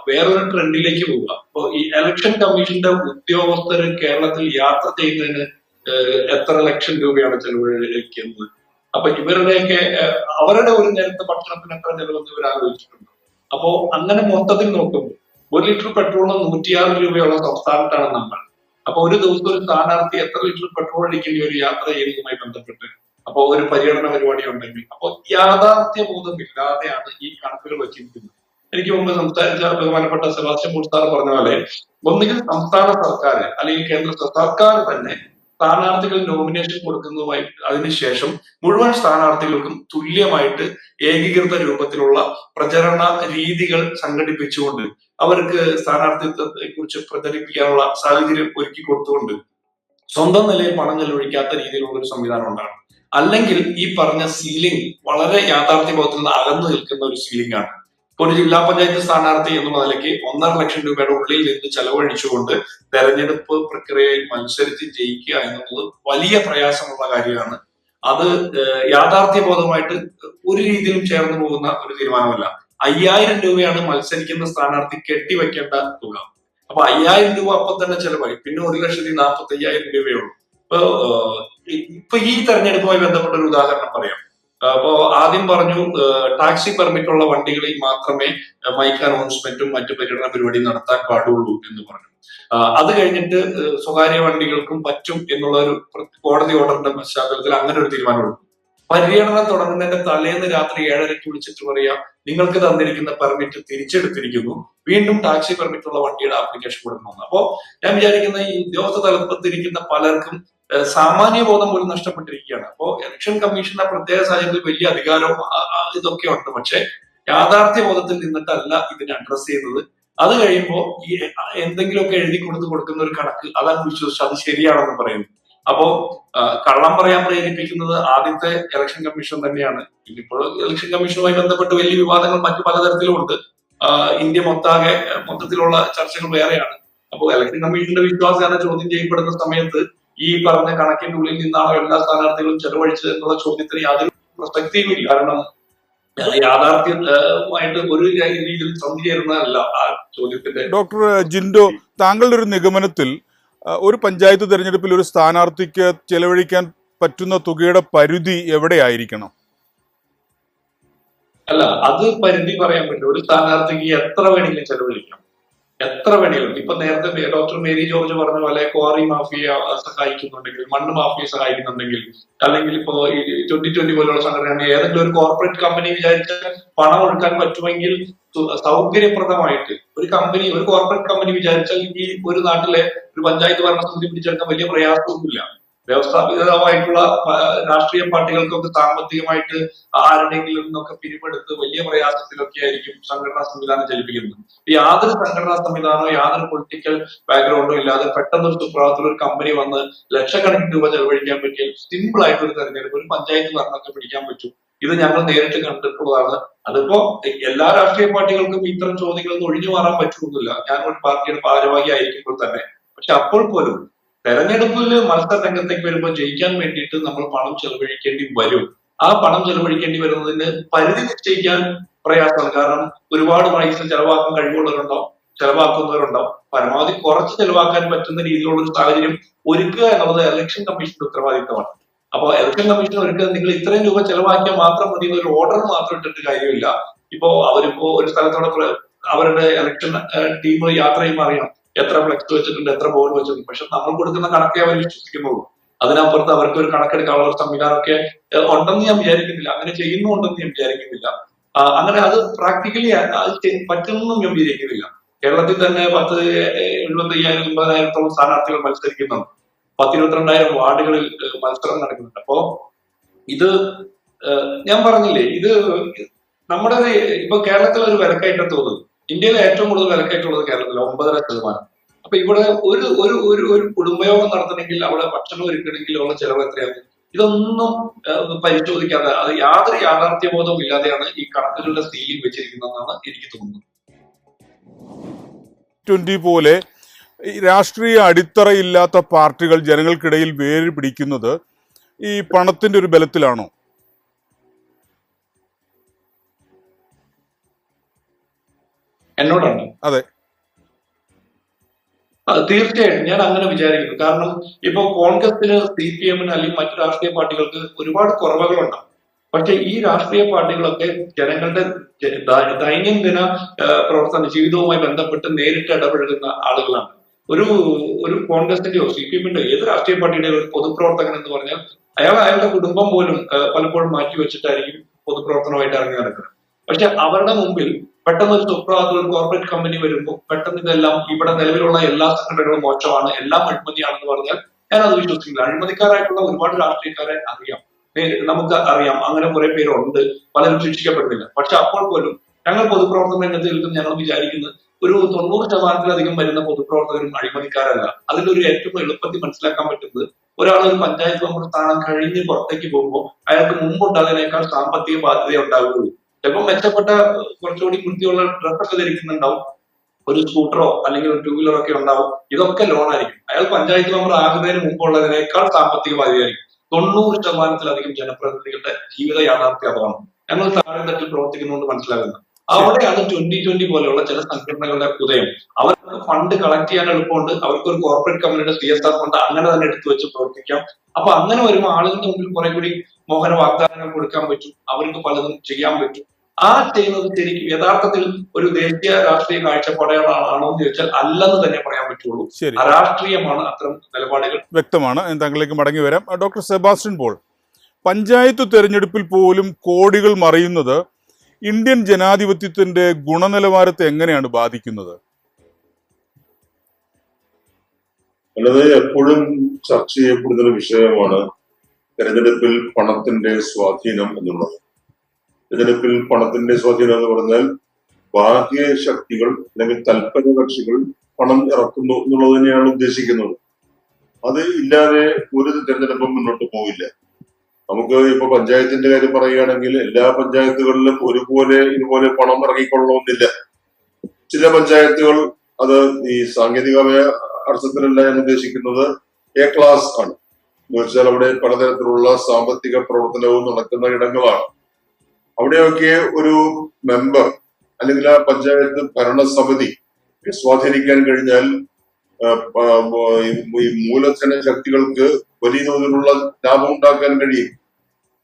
വേറൊരു ട്രെൻഡിലേക്ക് പോവുക. അപ്പൊ ഈ ഇലക്ഷൻ കമ്മീഷന്റെ ഉദ്യോഗസ്ഥർ കേരളത്തിൽ യാത്ര ചെയ്യുന്നതിന് എത്ര ലക്ഷം രൂപയാണ് ചെലവഴിക്കുന്നത്? അപ്പൊ ഇവരുടെയൊക്കെ അവരുടെ ഒരു നേരത്തെ ഭക്ഷണത്തിന് എത്ര ചെലവെന്ന് ഇവർ ആലോചിച്ചിട്ടുണ്ട്. അപ്പോ അങ്ങനെ മൊത്തത്തിൽ നോക്കുമ്പോൾ 1 ലിറ്റർ പെട്രോളിന് 106 രൂപയുള്ള സംസ്ഥാനത്താണ് നമ്മൾ. അപ്പൊ ഒരു ദിവസം ഒരു സ്ഥാനാർത്ഥി എത്ര ലിറ്റർ പെട്രോൾ അടിക്കേണ്ടി ഒരു യാത്ര ചെയ്യുന്നതുമായി ബന്ധപ്പെട്ട് അപ്പൊ ഒരു പര്യടന പരിപാടി ഉണ്ടെങ്കിൽ അപ്പോൾ യാഥാർത്ഥ്യബോധമില്ലാതെയാണ് ഈ കണക്കുകൾ വെച്ചിരിക്കുന്നത്. എനിക്ക് മുമ്പ് സംസാരിച്ച ബഹുമാനപ്പെട്ട സെബാസ്റ്റ്യൻ പോൾ സാർ പറഞ്ഞ പോലെ ഒന്നുകിൽ സംസ്ഥാന സർക്കാർ അല്ലെങ്കിൽ കേന്ദ്ര സർക്കാർ തന്നെ സ്ഥാനാർത്ഥികൾ നോമിനേഷൻ കൊടുക്കുന്നതുമായി അതിനുശേഷം മുഴുവൻ സ്ഥാനാർത്ഥികൾക്കും തുല്യമായിട്ട് ഏകീകൃത രൂപത്തിലുള്ള പ്രചരണ രീതികൾ സംഘടിപ്പിച്ചുകൊണ്ട് അവർക്ക് സ്ഥാനാർത്ഥിത്വത്തെ കുറിച്ച് പ്രചരിപ്പിക്കാനുള്ള സാഹചര്യം ഒരുക്കി കൊടുത്തുകൊണ്ട് സ്വന്തം നിലയിൽ പണം ചെലവഴിക്കാത്ത രീതിയിലുള്ള ഒരു സംവിധാനം ഉണ്ടാകണം. അല്ലെങ്കിൽ ഈ പറഞ്ഞ സീലിംഗ് വളരെ യാഥാർത്ഥ്യബോധത്തിൽ നിന്ന് അകന്നു നിൽക്കുന്ന ഒരു സീലിംഗ് ആണ്. ഇപ്പൊ ഒരു ജില്ലാ പഞ്ചായത്ത് സ്ഥാനാർത്ഥി എന്നുള്ള നിലയ്ക്ക് 1.5 ലക്ഷം രൂപയുടെ ഉള്ളിൽ നിന്ന് ചെലവഴിച്ചുകൊണ്ട് തെരഞ്ഞെടുപ്പ് പ്രക്രിയയിൽ മത്സരിച്ച് ജയിക്കുക എന്നുള്ളത് വലിയ പ്രയാസമുള്ള കാര്യമാണ്. അത് യാഥാർത്ഥ്യബോധമായിട്ട് ഒരു രീതിയിലും ചേർന്ന് പോകുന്ന ഒരു തീരുമാനമല്ല. 5000 രൂപയാണ് മത്സരിക്കുന്ന സ്ഥാനാർത്ഥി കെട്ടിവെക്കേണ്ട തുക. അപ്പൊ 5000 രൂപ അപ്പം തന്നെ ചെലവായി. പിന്നെ 1,45,000 രൂപയുള്ളൂ. ഇപ്പൊ ഈ തെരഞ്ഞെടുപ്പുമായി ബന്ധപ്പെട്ട ഒരു ഉദാഹരണം പറയാം. അപ്പോ ആദ്യം പറഞ്ഞു ടാക്സി പെർമിറ്റ് ഉള്ള വണ്ടികളിൽ മാത്രമേ മൈക്ക് അനൗൺസ്മെന്റും മറ്റു പര്യടന പരിപാടിയും നടത്താൻ പാടുള്ളൂ എന്ന് പറഞ്ഞു. അത് കഴിഞ്ഞിട്ട് സ്വകാര്യ വണ്ടികൾക്കും പറ്റും എന്നുള്ള ഒരു കോടതി ഓർഡറിന്റെ പശ്ചാത്തലത്തിൽ അങ്ങനെ ഒരു തീരുമാനമുള്ളൂ. പര്യടനം തുടങ്ങുന്നതിന്റെ തലേന്ന് രാത്രി 7:30 വിളിച്ചിട്ട് പറയാം, നിങ്ങൾക്ക് തന്നിരിക്കുന്ന പെർമിറ്റ് തിരിച്ചെടുത്തിരിക്കുന്നു, വീണ്ടും ടാക്സി പെർമിറ്റ് ഉള്ള വണ്ടിയുടെ ആപ്ലിക്കേഷൻ കൊടുക്കണമെന്ന്. അപ്പോ ഞാൻ വിചാരിക്കുന്ന ഈ ഉദ്യോഗസ്ഥ തലപ്പത്തിരിക്കുന്ന പലർക്കും സാമാന്യ ബോധം പോലും നഷ്ടപ്പെട്ടിരിക്കുകയാണ്. അപ്പോ ഇലക്ഷൻ കമ്മീഷന്റെ പ്രത്യേക സാഹചര്യത്തിൽ വലിയ അധികാരവും ഇതൊക്കെ ഉണ്ട്. പക്ഷെ യാഥാർത്ഥ്യ ബോധത്തിൽ നിന്നിട്ടല്ല ഇതിനെ അഡ്രസ് ചെയ്യുന്നത്. അത് കഴിയുമ്പോൾ ഈ എന്തെങ്കിലുമൊക്കെ എഴുതി കൊടുക്കുന്ന ഒരു കണക്ക് അതാണ് വിശ്വസിച്ച് അത് ശരിയാണെന്ന് പറയുന്നു. അപ്പോ കള്ളം പറയാൻ പ്രേരിപ്പിക്കുന്നത് ആദ്യത്തെ ഇലക്ഷൻ കമ്മീഷൻ തന്നെയാണ്. ഇപ്പോൾ ഇലക്ഷൻ കമ്മീഷനുമായി ബന്ധപ്പെട്ട് വലിയ വിവാദങ്ങൾ മറ്റു പലതരത്തിലും ഉണ്ട്. ഇന്ത്യ മൊത്തത്തിലുള്ള ചർച്ചകൾ വേറെയാണ്. അപ്പോൾ ഇലക്ഷൻ കമ്മീഷന്റെ വിശ്വാസമാണ് ചോദ്യം ചെയ്യപ്പെടുന്ന സമയത്ത് ഈ പറഞ്ഞ കണക്കിന്റെ ഉള്ളിൽ നിന്നാണോ എല്ലാ സ്ഥാനാർത്ഥികളും ചെലവഴിച്ചത് എന്നുള്ള ചോദ്യത്തിന് യാതൊരു പ്രസക്തിയുമില്ല. കാരണം യാഥാർത്ഥ്യമായിട്ട് ഒരു രീതിയിൽ സന്ധി ചേരുന്നതല്ല ആ ചോദ്യത്തിന്റെ. ഡോക്ടർ ജിൻഡോ, താങ്കളുടെ ഒരു നിഗമനത്തിൽ ഒരു പഞ്ചായത്ത് തെരഞ്ഞെടുപ്പിൽ ഒരു സ്ഥാനാർത്ഥിക്ക് ചെലവഴിക്കാൻ പറ്റുന്ന തുകയുടെ പരിധി എവിടെയായിരിക്കണം? അല്ല, അത് പരിധി പറയാൻ പറ്റില്ല. ഒരു സ്ഥാനാർത്ഥിക്ക് എത്ര വേണമെങ്കിലും ചെലവഴിക്കാം, എത്ര വേണമെങ്കിലും. ഇപ്പൊ നേരത്തെ ഡോക്ടർ മേരി ജോർജ് പറഞ്ഞ പോലെ ക്വാറി മാഫിയ സഹായിക്കുന്നുണ്ടെങ്കിൽ, മണ്ണ് മാഫിയ സഹായിക്കുന്നുണ്ടെങ്കിൽ, അല്ലെങ്കിൽ ഇപ്പോ ഈ 2020 പോലുള്ള സംഘടന ഏതെങ്കിലും ഒരു കോർപ്പറേറ്റ് കമ്പനി വിചാരിച്ചാൽ പണം ഒഴുക്കാൻ പറ്റുമെങ്കിൽ സൗകര്യപ്രദമായിട്ട് ഒരു കോർപ്പറേറ്റ് കമ്പനി വിചാരിച്ചാൽ ഈ ഒരു നാട്ടിലെ ഒരു പഞ്ചായത്ത് ഭരണസമിതി പിടിച്ചെടുക്കാൻ വലിയ പ്രയാസമൊന്നുമില്ല. വ്യവസ്ഥാപിതമായിട്ടുള്ള രാഷ്ട്രീയ പാർട്ടികൾക്കൊക്കെ സാമ്പത്തികമായിട്ട് ആരുടെയെങ്കിലും നിന്നൊക്കെ പിരിവെടുത്ത് വലിയ പ്രയാസത്തിലൊക്കെ ആയിരിക്കും സംഘടനാ സംവിധാനം ചലിപ്പിക്കുന്നത്. യാതൊരു സംഘടനാ സംവിധാനമോ യാതൊരു പൊളിറ്റിക്കൽ ബാക്ക്ഗ്രൗണ്ടോ ഇല്ലാതെ പെട്ടെന്ന് ഒരു സുപ്രഭാതത്തിൽ ഒരു കമ്പനി വന്ന് ലക്ഷക്കണക്കിന് രൂപ ചെലവഴിക്കാൻ പറ്റിയ സിമ്പിൾ ആയിട്ട് ഒരു തെരഞ്ഞെടുപ്പ്, ഒരു പഞ്ചായത്ത് ഭരണമൊക്കെ പിടിക്കാൻ പറ്റും. ഇത് ഞങ്ങൾ നേരിട്ട് കണ്ടിട്ടുള്ളതാണ്. അതിപ്പോ എല്ലാ രാഷ്ട്രീയ പാർട്ടികൾക്കും ഇത്തരം ചോദ്യങ്ങളൊന്നും ഒഴിഞ്ഞു മാറാൻ പറ്റുന്നില്ല. ഞാൻ ഒരു പാർട്ടിയുടെ ഭാരവാഹി ആയിരിക്കുമ്പോൾ തന്നെ. പക്ഷെ അപ്പോൾ പോലും തെരഞ്ഞെടുപ്പിൽ മത്സര രംഗത്തേക്ക് വരുമ്പോൾ ജയിക്കാൻ വേണ്ടിയിട്ട് നമ്മൾ പണം ചെലവഴിക്കേണ്ടി വരും. ആ പണം ചെലവഴിക്കേണ്ടി വരുന്നതിന് പരിധി നിശ്ചയിക്കാൻ പ്രയാസമാണ്. കാരണം ഒരുപാട് പൈസ ചെലവാക്കാൻ കഴിവുള്ളവരുണ്ടാവും, ചെലവാക്കുന്നവരുണ്ടാവും. പരമാവധി കുറച്ച് ചെലവാക്കാൻ പറ്റുന്ന രീതിയിലുള്ള ഒരു സാഹചര്യം ഒരുക്കുക എന്നുള്ളത് ഇലക്ഷൻ കമ്മീഷന്റെ ഉത്തരവാദിത്തമാണ്. അപ്പൊ ഇലക്ഷൻ കമ്മീഷൻ ഒരുക്കുക നിങ്ങൾ ഇത്രയും രൂപ ചെലവാക്കിയാൽ മാത്രം മതി എന്നൊരു ഓർഡർ മാത്രം ഇട്ടിട്ട് കാര്യമില്ല. ഇപ്പോ അവരിപ്പോ ഒരു സ്ഥലത്തോടെ അവരുടെ ഇലക്ഷൻ ടീം യാത്ര ചെയ്യുമ്പോൾ അറിയാം എത്ര ഫ്ലെക്സ് വെച്ചിട്ടുണ്ട്, എത്ര ബോർഡ് വെച്ചിട്ടുണ്ട്. പക്ഷെ നമ്മൾ കൊടുക്കുന്ന കണക്കേ അവർ വിശ്വസിക്കുന്നുള്ളൂ. അതിനപ്പുറത്ത് അവർക്ക് ഒരു കണക്കെടുക്കാനുള്ള ഒരു സംവിധാനമൊക്കെ ഉണ്ടെന്ന് ഞാൻ വിചാരിക്കുന്നില്ല. അങ്ങനെ ചെയ്യുന്നുണ്ടെന്ന് ഞാൻ വിചാരിക്കുന്നില്ല. അങ്ങനെ അത് പ്രാക്ടിക്കലി പറ്റുമെന്നും ഞാൻ വിചാരിക്കുന്നില്ല. കേരളത്തിൽ തന്നെ 75,000 80,000 സ്ഥാനാർത്ഥികൾ മത്സരിക്കുന്നുണ്ട്. 22,000 വാർഡുകളിൽ മത്സരം നടക്കുന്നുണ്ട്. അപ്പോ ഇത് ഞാൻ പറഞ്ഞില്ലേ, ഇത് നമ്മുടെ ഇപ്പൊ കേരളത്തിലെ ഒരു വിലക്കയറ്റം തോന്നുന്നു. ഇന്ത്യയിലെ ഏറ്റവും കൂടുതൽ വിലക്കയറ്റമുള്ളത് കേരളത്തിൽ 9.5%. അപ്പൊ ഇവിടെ ഒരു ഒരു ഒരു ഒരു കുടുംബയോഗം നടത്തണമെങ്കിൽ അവിടെ ഭക്ഷണം ഒരുക്കണമെങ്കിൽ ഉള്ള ചെലവ് എത്രയാണ്? ഇതൊന്നും പരിശോധിക്കാതെ അത് യാതൊരു യാഥാർത്ഥ്യബോധവും ഇല്ലാതെയാണ് ഈ കണക്കുകളുടെ സീലിംഗ് വെച്ചിരിക്കുന്നതെന്നാണ് എനിക്ക് തോന്നുന്നത്. 20 പോലെ രാഷ്ട്രീയ അടിത്തറയില്ലാത്ത പാർട്ടികൾ ജനങ്ങൾക്കിടയിൽ വേര് പിടിക്കുന്നത് ഈ പണത്തിന്റെ ഒരു ബലത്തിലാണോ? എന്നോടാണ്. അതെ, തീർച്ചയായിട്ടും ഞാൻ അങ്ങനെ വിചാരിക്കുന്നു. കാരണം ഇപ്പൊ കോൺഗ്രസിന്, CPM അല്ലെങ്കിൽ മറ്റു രാഷ്ട്രീയ പാർട്ടികൾക്ക് ഒരുപാട് കുറവുകളുണ്ടാവും. പക്ഷെ ഈ രാഷ്ട്രീയ പാർട്ടികളൊക്കെ ജനങ്ങളുടെ ദൈനംദിന പ്രവർത്തന ജീവിതവുമായി ബന്ധപ്പെട്ട് നേരിട്ട് ഇടപഴകുന്ന ആളുകളാണ്. ഒരു കോൺഗ്രസിന്റെയോ CPM-ന്റെയോ ഏത് രാഷ്ട്രീയ പാർട്ടിയുടെയോ ഒരു പൊതുപ്രവർത്തകൻ എന്ന് പറഞ്ഞാൽ അയാളുടെ കുടുംബം പോലും പലപ്പോഴും മാറ്റി വെച്ചിട്ടായിരിക്കും പൊതുപ്രവർത്തനമായിട്ട് ഇറങ്ങി നടക്കുന്നത്. പക്ഷെ അവരുടെ മുമ്പിൽ പെട്ടെന്ന് ഒരു സുപ്രഭാതത്തിൽ ഒരു കോർപ്പറേറ്റ് കമ്പനി വരുമ്പോൾ പെട്ടെന്ന് ഇതെല്ലാം ഇവിടെ നിലവിലുള്ള എല്ലാ സംഘടനകളും മോശമാണ്, എല്ലാം അഴിമതിയാണെന്ന് പറഞ്ഞാൽ ഞാൻ അത് വിശ്വസിക്കില്ല. അഴിമതിക്കാരായിട്ടുള്ള ഒരുപാട് രാഷ്ട്രീയക്കാരെ അറിയാം, നമുക്ക് അറിയാം. അങ്ങനെ കുറെ പേരുണ്ട്, പലരും ശിക്ഷിക്കപ്പെടുന്നില്ല. പക്ഷെ അപ്പോൾ പോലും ഞങ്ങൾ പൊതുപ്രവർത്തന രംഗത്ത് നിൽക്കും ഞങ്ങൾ വിചാരിക്കുന്നത് ഒരു 90% വരുന്ന പൊതുപ്രവർത്തകരും അഴിമതിക്കാരല്ല. അതിലൊരു ഏറ്റവും എളുപ്പത്തിൽ മനസ്സിലാക്കാൻ പറ്റുന്നത് ഒരാൾ ഒരു പഞ്ചായത്ത് മെമ്പർ സ്ഥാനം കഴിഞ്ഞ് പുറത്തേക്ക് പോകുമ്പോൾ അയാൾക്ക് മുമ്പുണ്ടാകുന്നതിനേക്കാൾ സാമ്പത്തിക ബാധ്യത ഉണ്ടാകുകയുള്ളൂ. ചിലപ്പോൾ മെച്ചപ്പെട്ട കുറച്ചുകൂടി വൃത്തിയുള്ള ഡ്രസ്സൊക്കെ ധരിക്കുന്നുണ്ടാവും, ഒരു സ്കൂട്ടറോ അല്ലെങ്കിൽ ഒരു 2 വീലറോ ഒക്കെ ഉണ്ടാവും. ഇതൊക്കെ ലോണായിരിക്കും. അയാൾ പഞ്ചായത്ത് മെമ്പർ ആകുന്നതിന് മുമ്പുള്ളതിനേക്കാൾ സാമ്പത്തിക ബാധ്യതയായിരിക്കും. 90% ജനപ്രതിനിധികളുടെ ജീവിത യാഥാർത്ഥ്യം അതാണ്. ഞങ്ങൾ താഴെ തട്ടിൽ പ്രവർത്തിക്കുന്നതുകൊണ്ട് മനസ്സിലാകുന്നത്. അവിടെയാണ് 2020 പോലെയുള്ള ചില സംഘടനകളുടെ ഉദയം. അവർക്ക് ഫണ്ട് കളക്ട് ചെയ്യാൻ എളുപ്പമുണ്ട്. അവർക്ക് ഒരു കോർപ്പറേറ്റ് കമ്പനിയുടെ CSR ഫണ്ട് അങ്ങനെ തന്നെ എടുത്തു വെച്ച് പ്രവർത്തിക്കാം. അപ്പൊ അങ്ങനെ വരുമ്പോൾ ആളുകളുടെ മുമ്പിൽ കുറെ കൂടി മോഹന വാഗ്ദാനങ്ങൾ കൊടുക്കാൻ പറ്റും, അവർക്ക് പലതും ചെയ്യാൻ പറ്റും. ആ ചെയ്യുന്നത് ശരിക്കും യഥാർത്ഥത്തിൽ ഒരു ദേശീയ രാഷ്ട്രീയ കാഴ്ചപ്പാടുകളാണോ എന്ന് ചോദിച്ചാൽ അല്ലെന്ന് തന്നെ പറയാൻ പറ്റുള്ളൂ. അരാഷ്ട്രീയമാണ് അത്തരം നിലപാടുകൾ. വ്യക്തമാണ്. താങ്കളിലേക്ക് മടങ്ങി വരാം. ഡോക്ടർ സെബാസ്റ്റ്യൻ പോൾ, പഞ്ചായത്ത് തെരഞ്ഞെടുപ്പിൽ പോലും കോടികൾ മറിയുന്നത് ഇന്ത്യൻ ജനാധിപത്യത്തിന്റെ ഗുണനിലവാരത്തെ എങ്ങനെയാണ് ബാധിക്കുന്നത്? അല്ലാതെ എപ്പോഴും ചർച്ച ചെയ്യപ്പെടുന്ന ഒരു വിഷയമാണ് തെരഞ്ഞെടുപ്പിൽ പണത്തിന്റെ സ്വാധീനം എന്നുള്ളത്. തെരഞ്ഞെടുപ്പിൽ പണത്തിന്റെ സ്വാധീനം എന്ന് പറഞ്ഞാൽ ബാഹ്യ ശക്തികൾ അല്ലെങ്കിൽ തൽപര കക്ഷികൾ പണം ഇറക്കുന്നു എന്നുള്ളത് തന്നെയാണ് ഉദ്ദേശിക്കുന്നത്. അത് ഇല്ലാതെ ഒരു തെരഞ്ഞെടുപ്പും മുന്നോട്ട് പോവില്ല. നമുക്ക് ഇപ്പൊ പഞ്ചായത്തിന്റെ കാര്യം പറയുകയാണെങ്കിൽ എല്ലാ പഞ്ചായത്തുകളിലും ഇതുപോലെ പണം ഇറങ്ങിക്കൊള്ളണമെന്നില്ല. ചില പഞ്ചായത്തുകൾ അത് ഈ സാങ്കേതികമായ അർത്ഥത്തിലല്ല ഞാൻ ഉദ്ദേശിക്കുന്നത് A ക്ലാസ് ആണ് എന്ന് വെച്ചാൽ അവിടെ പലതരത്തിലുള്ള സാമ്പത്തിക പ്രവർത്തനവും നടക്കുന്ന ഇടങ്ങളാണ്. അവിടെയൊക്കെ ഒരു മെമ്പർ അല്ലെങ്കിൽ ആ പഞ്ചായത്ത് ഭരണസമിതി സ്വാധീനിക്കാൻ കഴിഞ്ഞാൽ ഈ മൂലധന ശക്തികൾക്ക് വലിയ തോതിലുള്ള ലാഭം ഉണ്ടാക്കാൻ കഴിയും.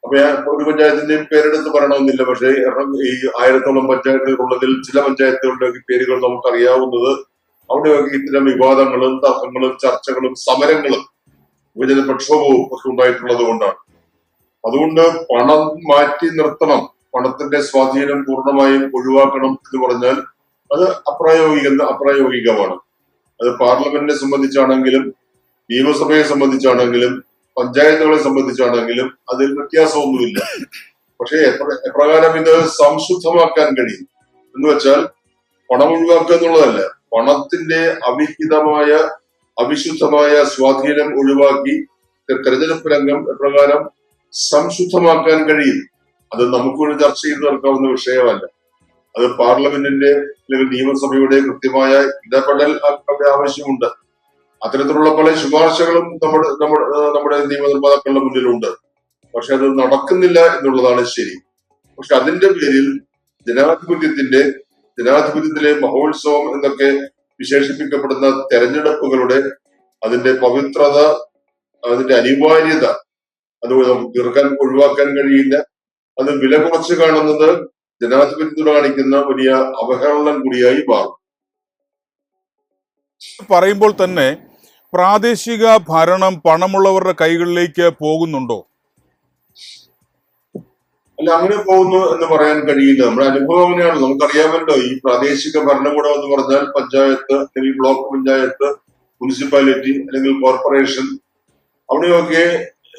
അപ്പൊ ഒരു പഞ്ചായത്തിന്റെയും പേരെടുത്ത് പറയണമെന്നില്ല. പക്ഷേ ഈ 1000-ഓളം പഞ്ചായത്തുകളുള്ളതിൽ ചില പഞ്ചായത്തുകളുടെ പേരുകൾ നമുക്കറിയാവുന്നത്. അവിടെയൊക്കെ ഇത്തരം വിവാദങ്ങളും തർക്കങ്ങളും ചർച്ചകളും സമരങ്ങളും വിഭജന പ്രക്ഷോഭവും ഒക്കെ ഉണ്ടായിട്ടുള്ളത് കൊണ്ടാണ്. അതുകൊണ്ട് പണം മാറ്റി നിർത്തണം, പണത്തിന്റെ സ്വാധീനം പൂർണ്ണമായും ഒഴിവാക്കണം എന്ന് പറഞ്ഞാൽ അത് അപ്രായോഗികമാണ്. അത് പാർലമെന്റിനെ സംബന്ധിച്ചാണെങ്കിലും നിയമസഭയെ സംബന്ധിച്ചാണെങ്കിലും പഞ്ചായത്തുകളെ സംബന്ധിച്ചാണെങ്കിലും അതിൽ വ്യത്യാസമൊന്നുമില്ല. പക്ഷേ എപ്രകാരം ഇത് സംശുദ്ധമാക്കാൻ കഴിയും എന്ന് വെച്ചാൽ പണം ഒഴിവാക്കുക എന്നുള്ളതല്ല, പണത്തിന്റെ അവിശുദ്ധമായ സ്വാധീനം ഒഴിവാക്കി തെരഞ്ഞെടുപ്പ് രംഗം എപ്രകാരം സംശുദ്ധമാക്കാൻ കഴിയും, അത് നമുക്കൊരു ചർച്ച ചെയ്ത് നടക്കാവുന്ന വിഷയമല്ല. അത് പാർലമെന്റിന്റെ അല്ലെങ്കിൽ നിയമസഭയുടെ കൃത്യമായ ഇടപെടൽ ആവശ്യമുണ്ട്. അത്തരത്തിലുള്ള പല ശുപാർശകളും നമ്മുടെ നിയമനിർമ്മാതാക്കളുടെ മുന്നിലുണ്ട്. പക്ഷെ അത് നടക്കുന്നില്ല എന്നുള്ളതാണ് ശരി. പക്ഷെ അതിന്റെ പേരിൽ ജനാധിപത്യത്തിലെ മഹോത്സവം എന്നൊക്കെ വിശേഷിപ്പിക്കപ്പെടുന്ന തെരഞ്ഞെടുപ്പുകളുടെ അതിന്റെ പവിത്രത, അതിന്റെ അനിവാര്യത അത് നമുക്ക് ഒഴിവാക്കാൻ കഴിയില്ല. അത് വില കുറച്ച് കാണുന്നത് ജനാധിപത്യത്തോട് കാണിക്കുന്ന വലിയ അവഹേളനം കൂടിയായി മാറും. പറയുമ്പോൾ തന്നെ പ്രാദേശിക ഭരണം പണമുള്ളവരുടെ കൈകളിലേക്ക് പോകുന്നുണ്ടോ? അല്ല, അങ്ങനെ പോകുന്നു എന്ന് പറയാൻ കഴിയില്ല. നമ്മുടെ അനുഭവം അങ്ങനെയാണ്. നമുക്കറിയാമല്ലോ, ഈ പ്രാദേശിക ഭരണകൂടം എന്ന് പറഞ്ഞാൽ പഞ്ചായത്ത് അല്ലെങ്കിൽ ബ്ലോക്ക് പഞ്ചായത്ത്, മുനിസിപ്പാലിറ്റി അല്ലെങ്കിൽ കോർപ്പറേഷൻ, അവിടെയൊക്കെ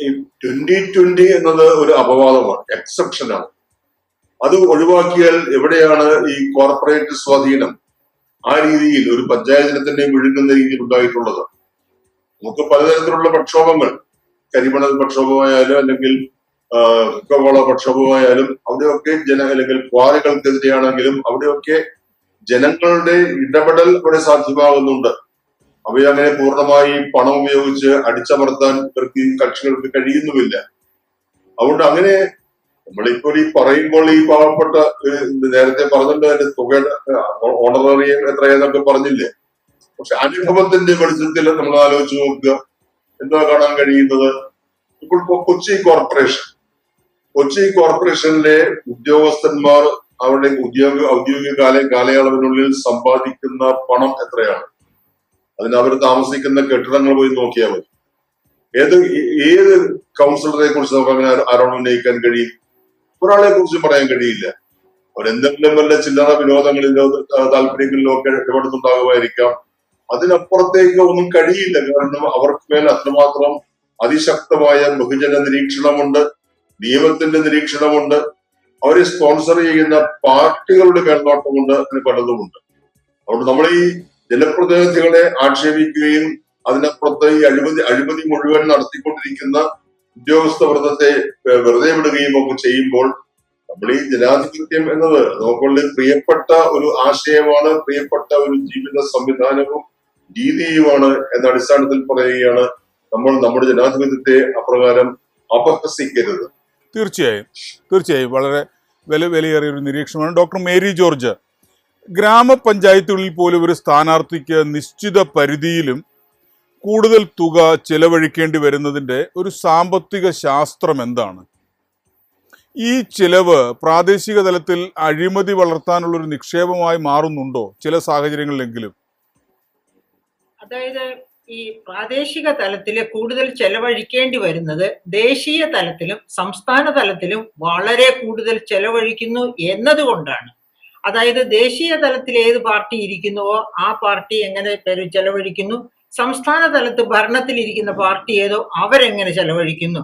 ഈ 2020 എന്നത് ഒരു അപവാദമാണ്, എക്സെപ്ഷനാണ്. അത് ഒഴിവാക്കിയാൽ എവിടെയാണ് ഈ കോർപ്പറേറ്റ് സ്വാധീനം ആ രീതിയിൽ ഒരു പഞ്ചായത്തിനെ തന്നെ വിഴുങ്ങുന്ന രീതിയിൽ ഉണ്ടായിട്ടുള്ളത്? നമുക്ക് പലതരത്തിലുള്ള പ്രക്ഷോഭങ്ങൾ, കരിമണൽ പ്രക്ഷോഭമായാലും അല്ലെങ്കിൽ കൊക്കോള പ്രക്ഷോഭമായാലും അവിടെയൊക്കെ അല്ലെങ്കിൽ ക്വാറികൾക്കെതിരെയാണെങ്കിലും അവിടെയൊക്കെ ജനങ്ങളുടെ ഇടപെടൽ ഇവിടെ സാധ്യമാകുന്നുണ്ട്. അവയെ അങ്ങനെ പൂർണ്ണമായി പണം ഉപയോഗിച്ച് അടിച്ചമർത്താൻ കക്ഷികൾക്ക് കഴിയുന്നുമില്ല. അതുകൊണ്ട് അങ്ങനെ നമ്മളിപ്പോൾ ഈ പറയുമ്പോൾ ഈ പാവപ്പെട്ട നേരത്തെ പറഞ്ഞിട്ടുണ്ട് അതിന്റെ തുകയുടെ ഓണറേറിയം എത്രയെന്നൊക്കെ പറഞ്ഞില്ലേ. പക്ഷെ അനുഭവത്തിന്റെ വെളിച്ചത്തിൽ നമ്മൾ ആലോചിച്ച് നോക്കുക, എന്താ കാണാൻ കഴിയുന്നത്? ഇപ്പോൾ കൊച്ചി കോർപ്പറേഷനിലെ ഉദ്യോഗസ്ഥന്മാർ അവരുടെ ഔദ്യോഗിക കാലയളവിനുള്ളിൽ സമ്പാദിക്കുന്ന പണം എത്രയാണ്? അതിന് അവർ താമസിക്കുന്ന കെട്ടിടങ്ങൾ പോയി നോക്കിയാൽ മതി. ഏത് കൗൺസിലറെ കുറിച്ച് നമുക്ക് അങ്ങനെ ആരോപണം ഉന്നയിക്കാൻ കഴിയും? ഒരാളെ കുറിച്ചും പറയാൻ കഴിയില്ല. അവരെന്തെങ്കിലും വല്ല ചില്ലറ വിനോദങ്ങളിലോ താല്പര്യങ്ങളിലോ ഒക്കെ ഇടപെടുന്നുണ്ടാകുമായിരിക്കാം. അതിനപ്പുറത്തേക്ക് ഒന്നും കഴിയില്ല. കാരണം അവർക്ക് മേൽ അത്രമാത്രം അതിശക്തമായ ബഹുജന നിരീക്ഷണമുണ്ട്, നിയമത്തിന്റെ നിരീക്ഷണമുണ്ട്, അവരെ സ്പോൺസർ ചെയ്യുന്ന പാർട്ടികളുടെ മേൽനോട്ടമുണ്ട്, അതിന് പലതുമുണ്ട്. അതുകൊണ്ട് നമ്മൾ ഈ ജനപ്രതിനിധികളെ ആക്ഷേപിക്കുകയും അതിനപ്പുറത്ത് ഈ അഴിമതി മുഴുവൻ നടത്തിക്കൊണ്ടിരിക്കുന്ന ഉദ്യോഗസ്ഥ വൃന്ദത്തെ വെറുതെ വിടുകയും ഒക്കെ ചെയ്യുമ്പോൾ നമ്മൾ ഈ ജനാധിപത്യം എന്നത് നമുക്കുള്ള പ്രിയപ്പെട്ട ഒരു ആശയമാണ്, പ്രിയപ്പെട്ട ഒരു ജീവിത സംവിധാനവും രീതിയുമാണ് എന്ന അടിസ്ഥാനത്തിൽ പറയുകയാണ് നമ്മൾ നമ്മുടെ ജനാധിപത്യത്തെ അപ്രകാരം അപഹസിക്കരുത്. തീർച്ചയായും വളരെ വിലയേറിയ ഒരു നിരീക്ഷണമാണ്. ഡോക്ടർ മേരി ജോർജ്, ഗ്രാമപഞ്ചായത്തുകളിൽ പോലും ഒരു സ്ഥാനാർത്ഥിക്ക് നിശ്ചിത പരിധിയിലും കൂടുതൽ തുക ചെലവഴിക്കേണ്ടി വരുന്നതിൻ്റെ ഒരു സാമ്പത്തിക ശാസ്ത്രം എന്താണ്? ഈ ചിലവ് പ്രാദേശിക തലത്തിൽ അഴിമതി വളർത്താനുള്ളൊരു നിക്ഷേപമായി മാറുന്നുണ്ടോ ചില സാഹചര്യങ്ങളിലെങ്കിലും? അതായത് ഈ പ്രാദേശിക തലത്തിൽ കൂടുതൽ ചെലവഴിക്കേണ്ടി വരുന്നത് ദേശീയ തലത്തിലും സംസ്ഥാന തലത്തിലും വളരെ കൂടുതൽ ചെലവഴിക്കുന്നു എന്നതുകൊണ്ടാണ്. അതായത് ദേശീയ തലത്തിൽ ഏത് പാർട്ടി ഇരിക്കുന്നുവോ ആ പാർട്ടി എങ്ങനെ ചെലവഴിക്കുന്നു, സംസ്ഥാന തലത്ത് ഭരണത്തിലിരിക്കുന്ന പാർട്ടി ഏതോ അവരെങ്ങനെ ചെലവഴിക്കുന്നു.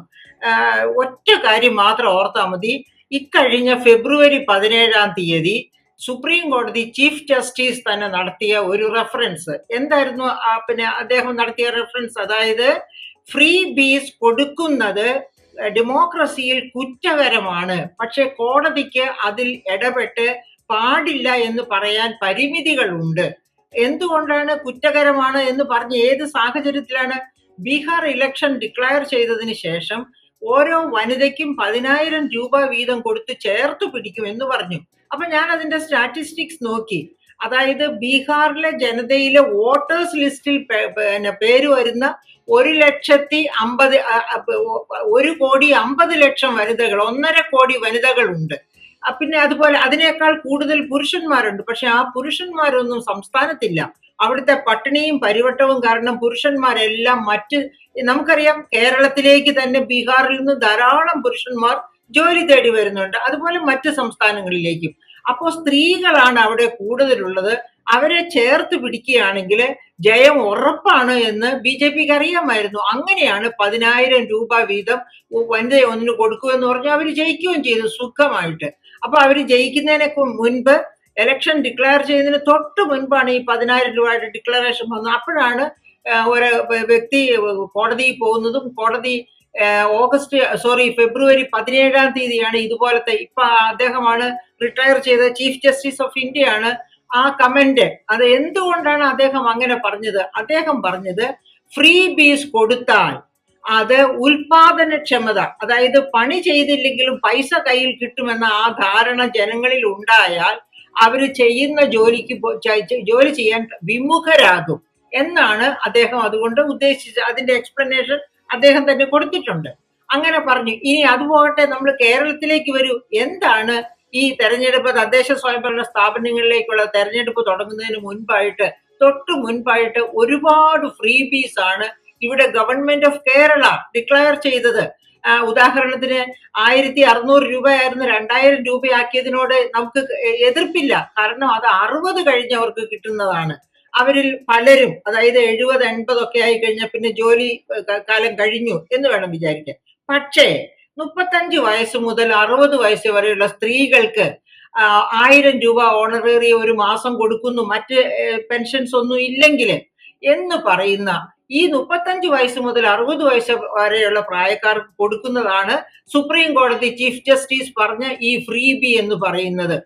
ഒറ്റ കാര്യം മാത്രം ഓർത്താൽ മതി. ഇക്കഴിഞ്ഞ ഫെബ്രുവരി 17 സുപ്രീം കോടതി ചീഫ് ജസ്റ്റിസ് തന്നെ നടത്തിയ ഒരു റെഫറൻസ് എന്തായിരുന്നു? അദ്ദേഹം നടത്തിയ റെഫറൻസ്, അതായത് ഫ്രീ ബീസ് കൊടുക്കുന്നത് ഡെമോക്രസിയിൽ കുറ്റകരമാണ്, പക്ഷെ കോടതിക്ക് അതിൽ ഇടപെട്ട് പാടില്ല എന്ന് പറയാൻ പരിമിതികളുണ്ട്. എന്തുകൊണ്ടാണ് കുറ്റകരമാണ് എന്ന് പറഞ്ഞ് ഏത് സാഹചര്യത്തിലാണ്? ബീഹാർ ഇലക്ഷൻ ഡിക്ലയർ ചെയ്തതിന് ശേഷം ഓരോ വനിതയ്ക്കും 10,000 രൂപ വീതം കൊടുത്ത് ചേർത്ത് പിടിക്കും എന്ന് പറഞ്ഞു. അപ്പൊ ഞാൻ അതിന്റെ സ്റ്റാറ്റിസ്റ്റിക്സ് നോക്കി. അതായത് ബീഹാറിലെ ജനതയിലെ വോട്ടേഴ്സ് ലിസ്റ്റിൽ പേര് വരുന്ന 1,50,000 വനിതകൾ, 1.5 കോടി വനിതകളുണ്ട്. പിന്നെ അതുപോലെ അതിനേക്കാൾ കൂടുതൽ പുരുഷന്മാരുണ്ട്. പക്ഷെ ആ പുരുഷന്മാരൊന്നും സംസ്ഥാനത്തില്ല. അവിടുത്തെ പട്ടിണിയും പരിവട്ടവും കാരണം പുരുഷന്മാരെല്ലാം നമുക്കറിയാം, കേരളത്തിലേക്ക് തന്നെ ബീഹാറിൽ നിന്ന് ധാരാളം പുരുഷന്മാർ ജോലി തേടി വരുന്നുണ്ട്, അതുപോലെ മറ്റ് സംസ്ഥാനങ്ങളിലേക്കും. അപ്പോൾ സ്ത്രീകളാണ് അവിടെ കൂടുതലുള്ളത്. അവരെ ചേർത്ത് പിടിക്കുകയാണെങ്കിൽ ജയം ഉറപ്പാണ് എന്ന് BJPക്ക് അറിയാമായിരുന്നു. അങ്ങനെയാണ് 10,000 രൂപ വീതം വനിത ഒന്നിന് കൊടുക്കുമെന്ന് പറഞ്ഞ് അവർ ജയിക്കുകയും ചെയ്തു സുഖമായിട്ട്. അപ്പൊ അവർ ജയിക്കുന്നതിന് മുൻപ് ഇലക്ഷൻ ഡിക്ലെയർ ചെയ്യുന്നതിന് തൊട്ട് മുൻപാണ് ഈ 10,000 രൂപയുടെ ഡിക്ലറേഷൻ വന്നത്. അപ്പോഴാണ് ഒരു വ്യക്തി കോടതിയിൽ പോകുന്നതും കോടതി ഫെബ്രുവരി 17-ാം തീയതിയാണ് ഇതുപോലത്തെ ഇപ്പൊ അദ്ദേഹമാണ് റിട്ടയർ ചെയ്ത ചീഫ് ജസ്റ്റിസ് ഓഫ് ഇന്ത്യയാണ് ആ കമന്റ്. അത് എന്തുകൊണ്ടാണ് അദ്ദേഹം അങ്ങനെ പറഞ്ഞത്? അദ്ദേഹം പറഞ്ഞത് ഫ്രീ ബീസ് കൊടുത്താൽ അത് ഉൽപാദനക്ഷമത, അതായത് പണി ചെയ്തില്ലെങ്കിലും പൈസ കയ്യിൽ കിട്ടുമെന്ന ആ ധാരണ ജനങ്ങളിൽ ഉണ്ടായാൽ അവര് ചെയ്യുന്ന ജോലി ചെയ്യാൻ വിമുഖരാകും എന്നാണ് അദ്ദേഹം അതുകൊണ്ട് ഉദ്ദേശിച്ചത്. അതിന്റെ എക്സ്പ്ലനേഷൻ അദ്ദേഹം തന്നെ കൊടുത്തിട്ടുണ്ട്. അങ്ങനെ പറഞ്ഞു. ഇനി അതുപോകട്ടെ, നമ്മൾ കേരളത്തിലേക്ക് വരൂ. എന്താണ് ഈ തെരഞ്ഞെടുപ്പ്, തദ്ദേശ സ്വയംഭരണ സ്ഥാപനങ്ങളിലേക്കുള്ള തെരഞ്ഞെടുപ്പ് തുടങ്ങുന്നതിന് തൊട്ട് മുൻപായിട്ട് ഒരുപാട് ഫ്രീ ബീസ് ആണ് ഇവിടെ ഗവൺമെന്റ് ഓഫ് കേരള ഡിക്ലെയർ ചെയ്തത്. ഉദാഹരണത്തിന് 1,600 രൂപയായിരുന്നു 2,000 രൂപയാക്കിയതിനോട് നമുക്ക് എതിർപ്പില്ല. കാരണം അത് 60 കഴിഞ്ഞവർക്ക് കിട്ടുന്നതാണ്. അവരിൽ പലരും, അതായത് 70-80 ഒക്കെ ആയി കഴിഞ്ഞാൽ പിന്നെ ജോലി കാലം കഴിഞ്ഞു എന്ന് വേണം വിചാരിക്കാൻ. പക്ഷേ 35 വയസ്സ് മുതൽ 60 വയസ്സ് വരെയുള്ള സ്ത്രീകൾക്ക് 1,000 രൂപ ഓണറേറി ഒരു മാസം കൊടുക്കുന്നു, മറ്റ് പെൻഷൻസ് ഒന്നും ഇല്ലെങ്കിൽ എന്ന് പറയുന്ന ഈ 35 വയസ്സ് മുതൽ 60 വയസ്സ് വരെയുള്ള പ്രായക്കാർക്ക് കൊടുക്കുന്നതാണ് സുപ്രീം കോടതി ചീഫ് ജസ്റ്റിസ് പറഞ്ഞ ഈ ഫ്രീ ബി എന്ന് പറയുന്നത്.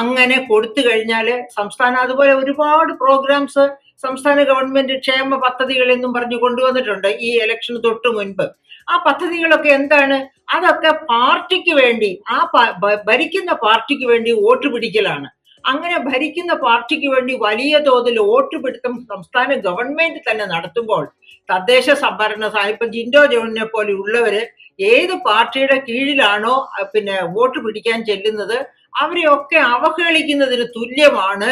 അങ്ങനെ കൊടുത്തു കഴിഞ്ഞാല് സംസ്ഥാനം അതുപോലെ ഒരുപാട് പ്രോഗ്രാംസ് സംസ്ഥാന ഗവൺമെന്റ് ക്ഷേമ പദ്ധതികൾ എന്നും പറഞ്ഞു കൊണ്ടുവന്നിട്ടുണ്ട് ഈ ഇലക്ഷന് തൊട്ട് മുൻപ്. ആ പദ്ധതികളൊക്കെ എന്താണ്? അതൊക്കെ പാർട്ടിക്ക് വേണ്ടി, ആ ഭരിക്കുന്ന പാർട്ടിക്ക് വേണ്ടി വോട്ട് പിടിക്കലാണ്. അങ്ങനെ ഭരിക്കുന്ന പാർട്ടിക്ക് വേണ്ടി വലിയ തോതിൽ വോട്ട് പിടുത്തം സംസ്ഥാന ഗവൺമെന്റ് തന്നെ നടത്തുമ്പോൾ തദ്ദേശ സംഭരണ ഇപ്പൊ ജിൻഡോ ജോണിനെ പോലെ ഉള്ളവര് ഏത് പാർട്ടിയുടെ കീഴിലാണോ പിന്നെ വോട്ട് പിടിക്കാൻ ചെല്ലുന്നത് അവരെയൊക്കെ അവഹേളിക്കുന്നതിന് തുല്യമാണ്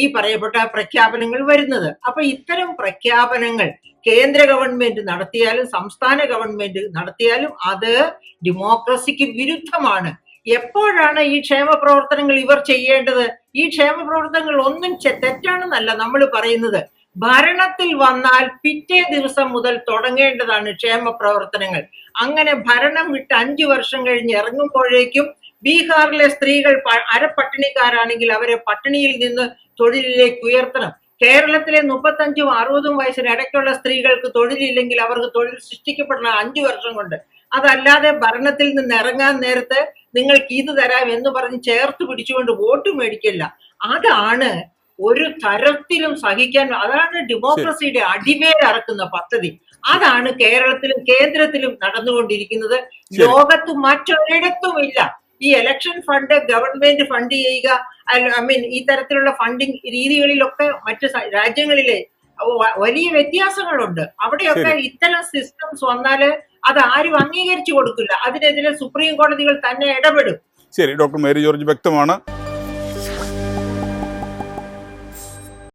ഈ പറയപ്പെട്ട പ്രഖ്യാപനങ്ങൾ വരുന്നത്. അപ്പൊ ഇത്തരം പ്രഖ്യാപനങ്ങൾ കേന്ദ്ര ഗവൺമെന്റ് നടത്തിയാലും സംസ്ഥാന ഗവൺമെന്റ് നടത്തിയാലും അത് ഡെമോക്രസിക്ക് വിരുദ്ധമാണ്. എപ്പോഴാണ് ഈ ക്ഷേമ പ്രവർത്തനങ്ങൾ ഇവർ ചെയ്യേണ്ടത്? ഈ ക്ഷേമ പ്രവർത്തനങ്ങൾ ഒന്നും തെറ്റാണെന്നല്ല നമ്മൾ പറയുന്നത്. ഭരണത്തിൽ വന്നാൽ പിറ്റേ ദിവസം മുതൽ തുടങ്ങേണ്ടതാണ് ക്ഷേമ പ്രവർത്തനങ്ങൾ. അങ്ങനെ ഭരണം വിട്ട് 5 വർഷം കഴിഞ്ഞ് ഇറങ്ങുമ്പോഴേക്കും ബീഹാറിലെ സ്ത്രീകൾ അരപ്പട്ടിണിക്കാരാണെങ്കിൽ അവരെ പട്ടിണിയിൽ നിന്ന് തൊഴിലിലേക്ക് ഉയർത്തണം. കേരളത്തിലെ 35-ഉം 60-ഉം വയസ്സിനിടയ്ക്കുള്ള സ്ത്രീകൾക്ക് തൊഴിലില്ലെങ്കിൽ അവർക്ക് തൊഴിൽ സൃഷ്ടിക്കപ്പെടണം 5 വർഷം കൊണ്ട്. അതല്ലാതെ ഭരണത്തിൽ നിന്ന് ഇറങ്ങാൻ നേരത്ത് നിങ്ങൾക്ക് ഇത് തരാം എന്ന് പറഞ്ഞ് ചേർത്ത് പിടിച്ചുകൊണ്ട് വോട്ട് മേടിക്കില്ല. അതാണ് ഒരു തരത്തിലും സഹിക്കാൻ, അതാണ് ഡെമോക്രസിയുടെ അടിവേരറക്കുന്ന പദ്ധതി. അതാണ് കേരളത്തിലും കേന്ദ്രത്തിലും നടന്നുകൊണ്ടിരിക്കുന്നത്. ലോകത്ത് മറ്റൊരിടത്തും ഇല്ല. ഈ ഇലക്ഷൻ ഫണ്ട് ഗവൺമെന്റ് ഫണ്ട് ചെയ്യുക, ഈ തരത്തിലുള്ള ഫണ്ടിങ് രീതികളിലൊക്കെ മറ്റു രാജ്യങ്ങളിലെ വലിയ വ്യത്യാസങ്ങളുണ്ട്. അവിടെയൊക്കെ ഇത്തരം സിസ്റ്റംസ് വന്നാല് അത് ആരും അംഗീകരിച്ചു കൊടുക്കില്ല. അതിനെതിരെ സുപ്രീം കോടതികൾ തന്നെ ഇടപെടും. ശരി, ഡോക്ടർ മേരി ജോർജ് വ്യക്തമാണ്.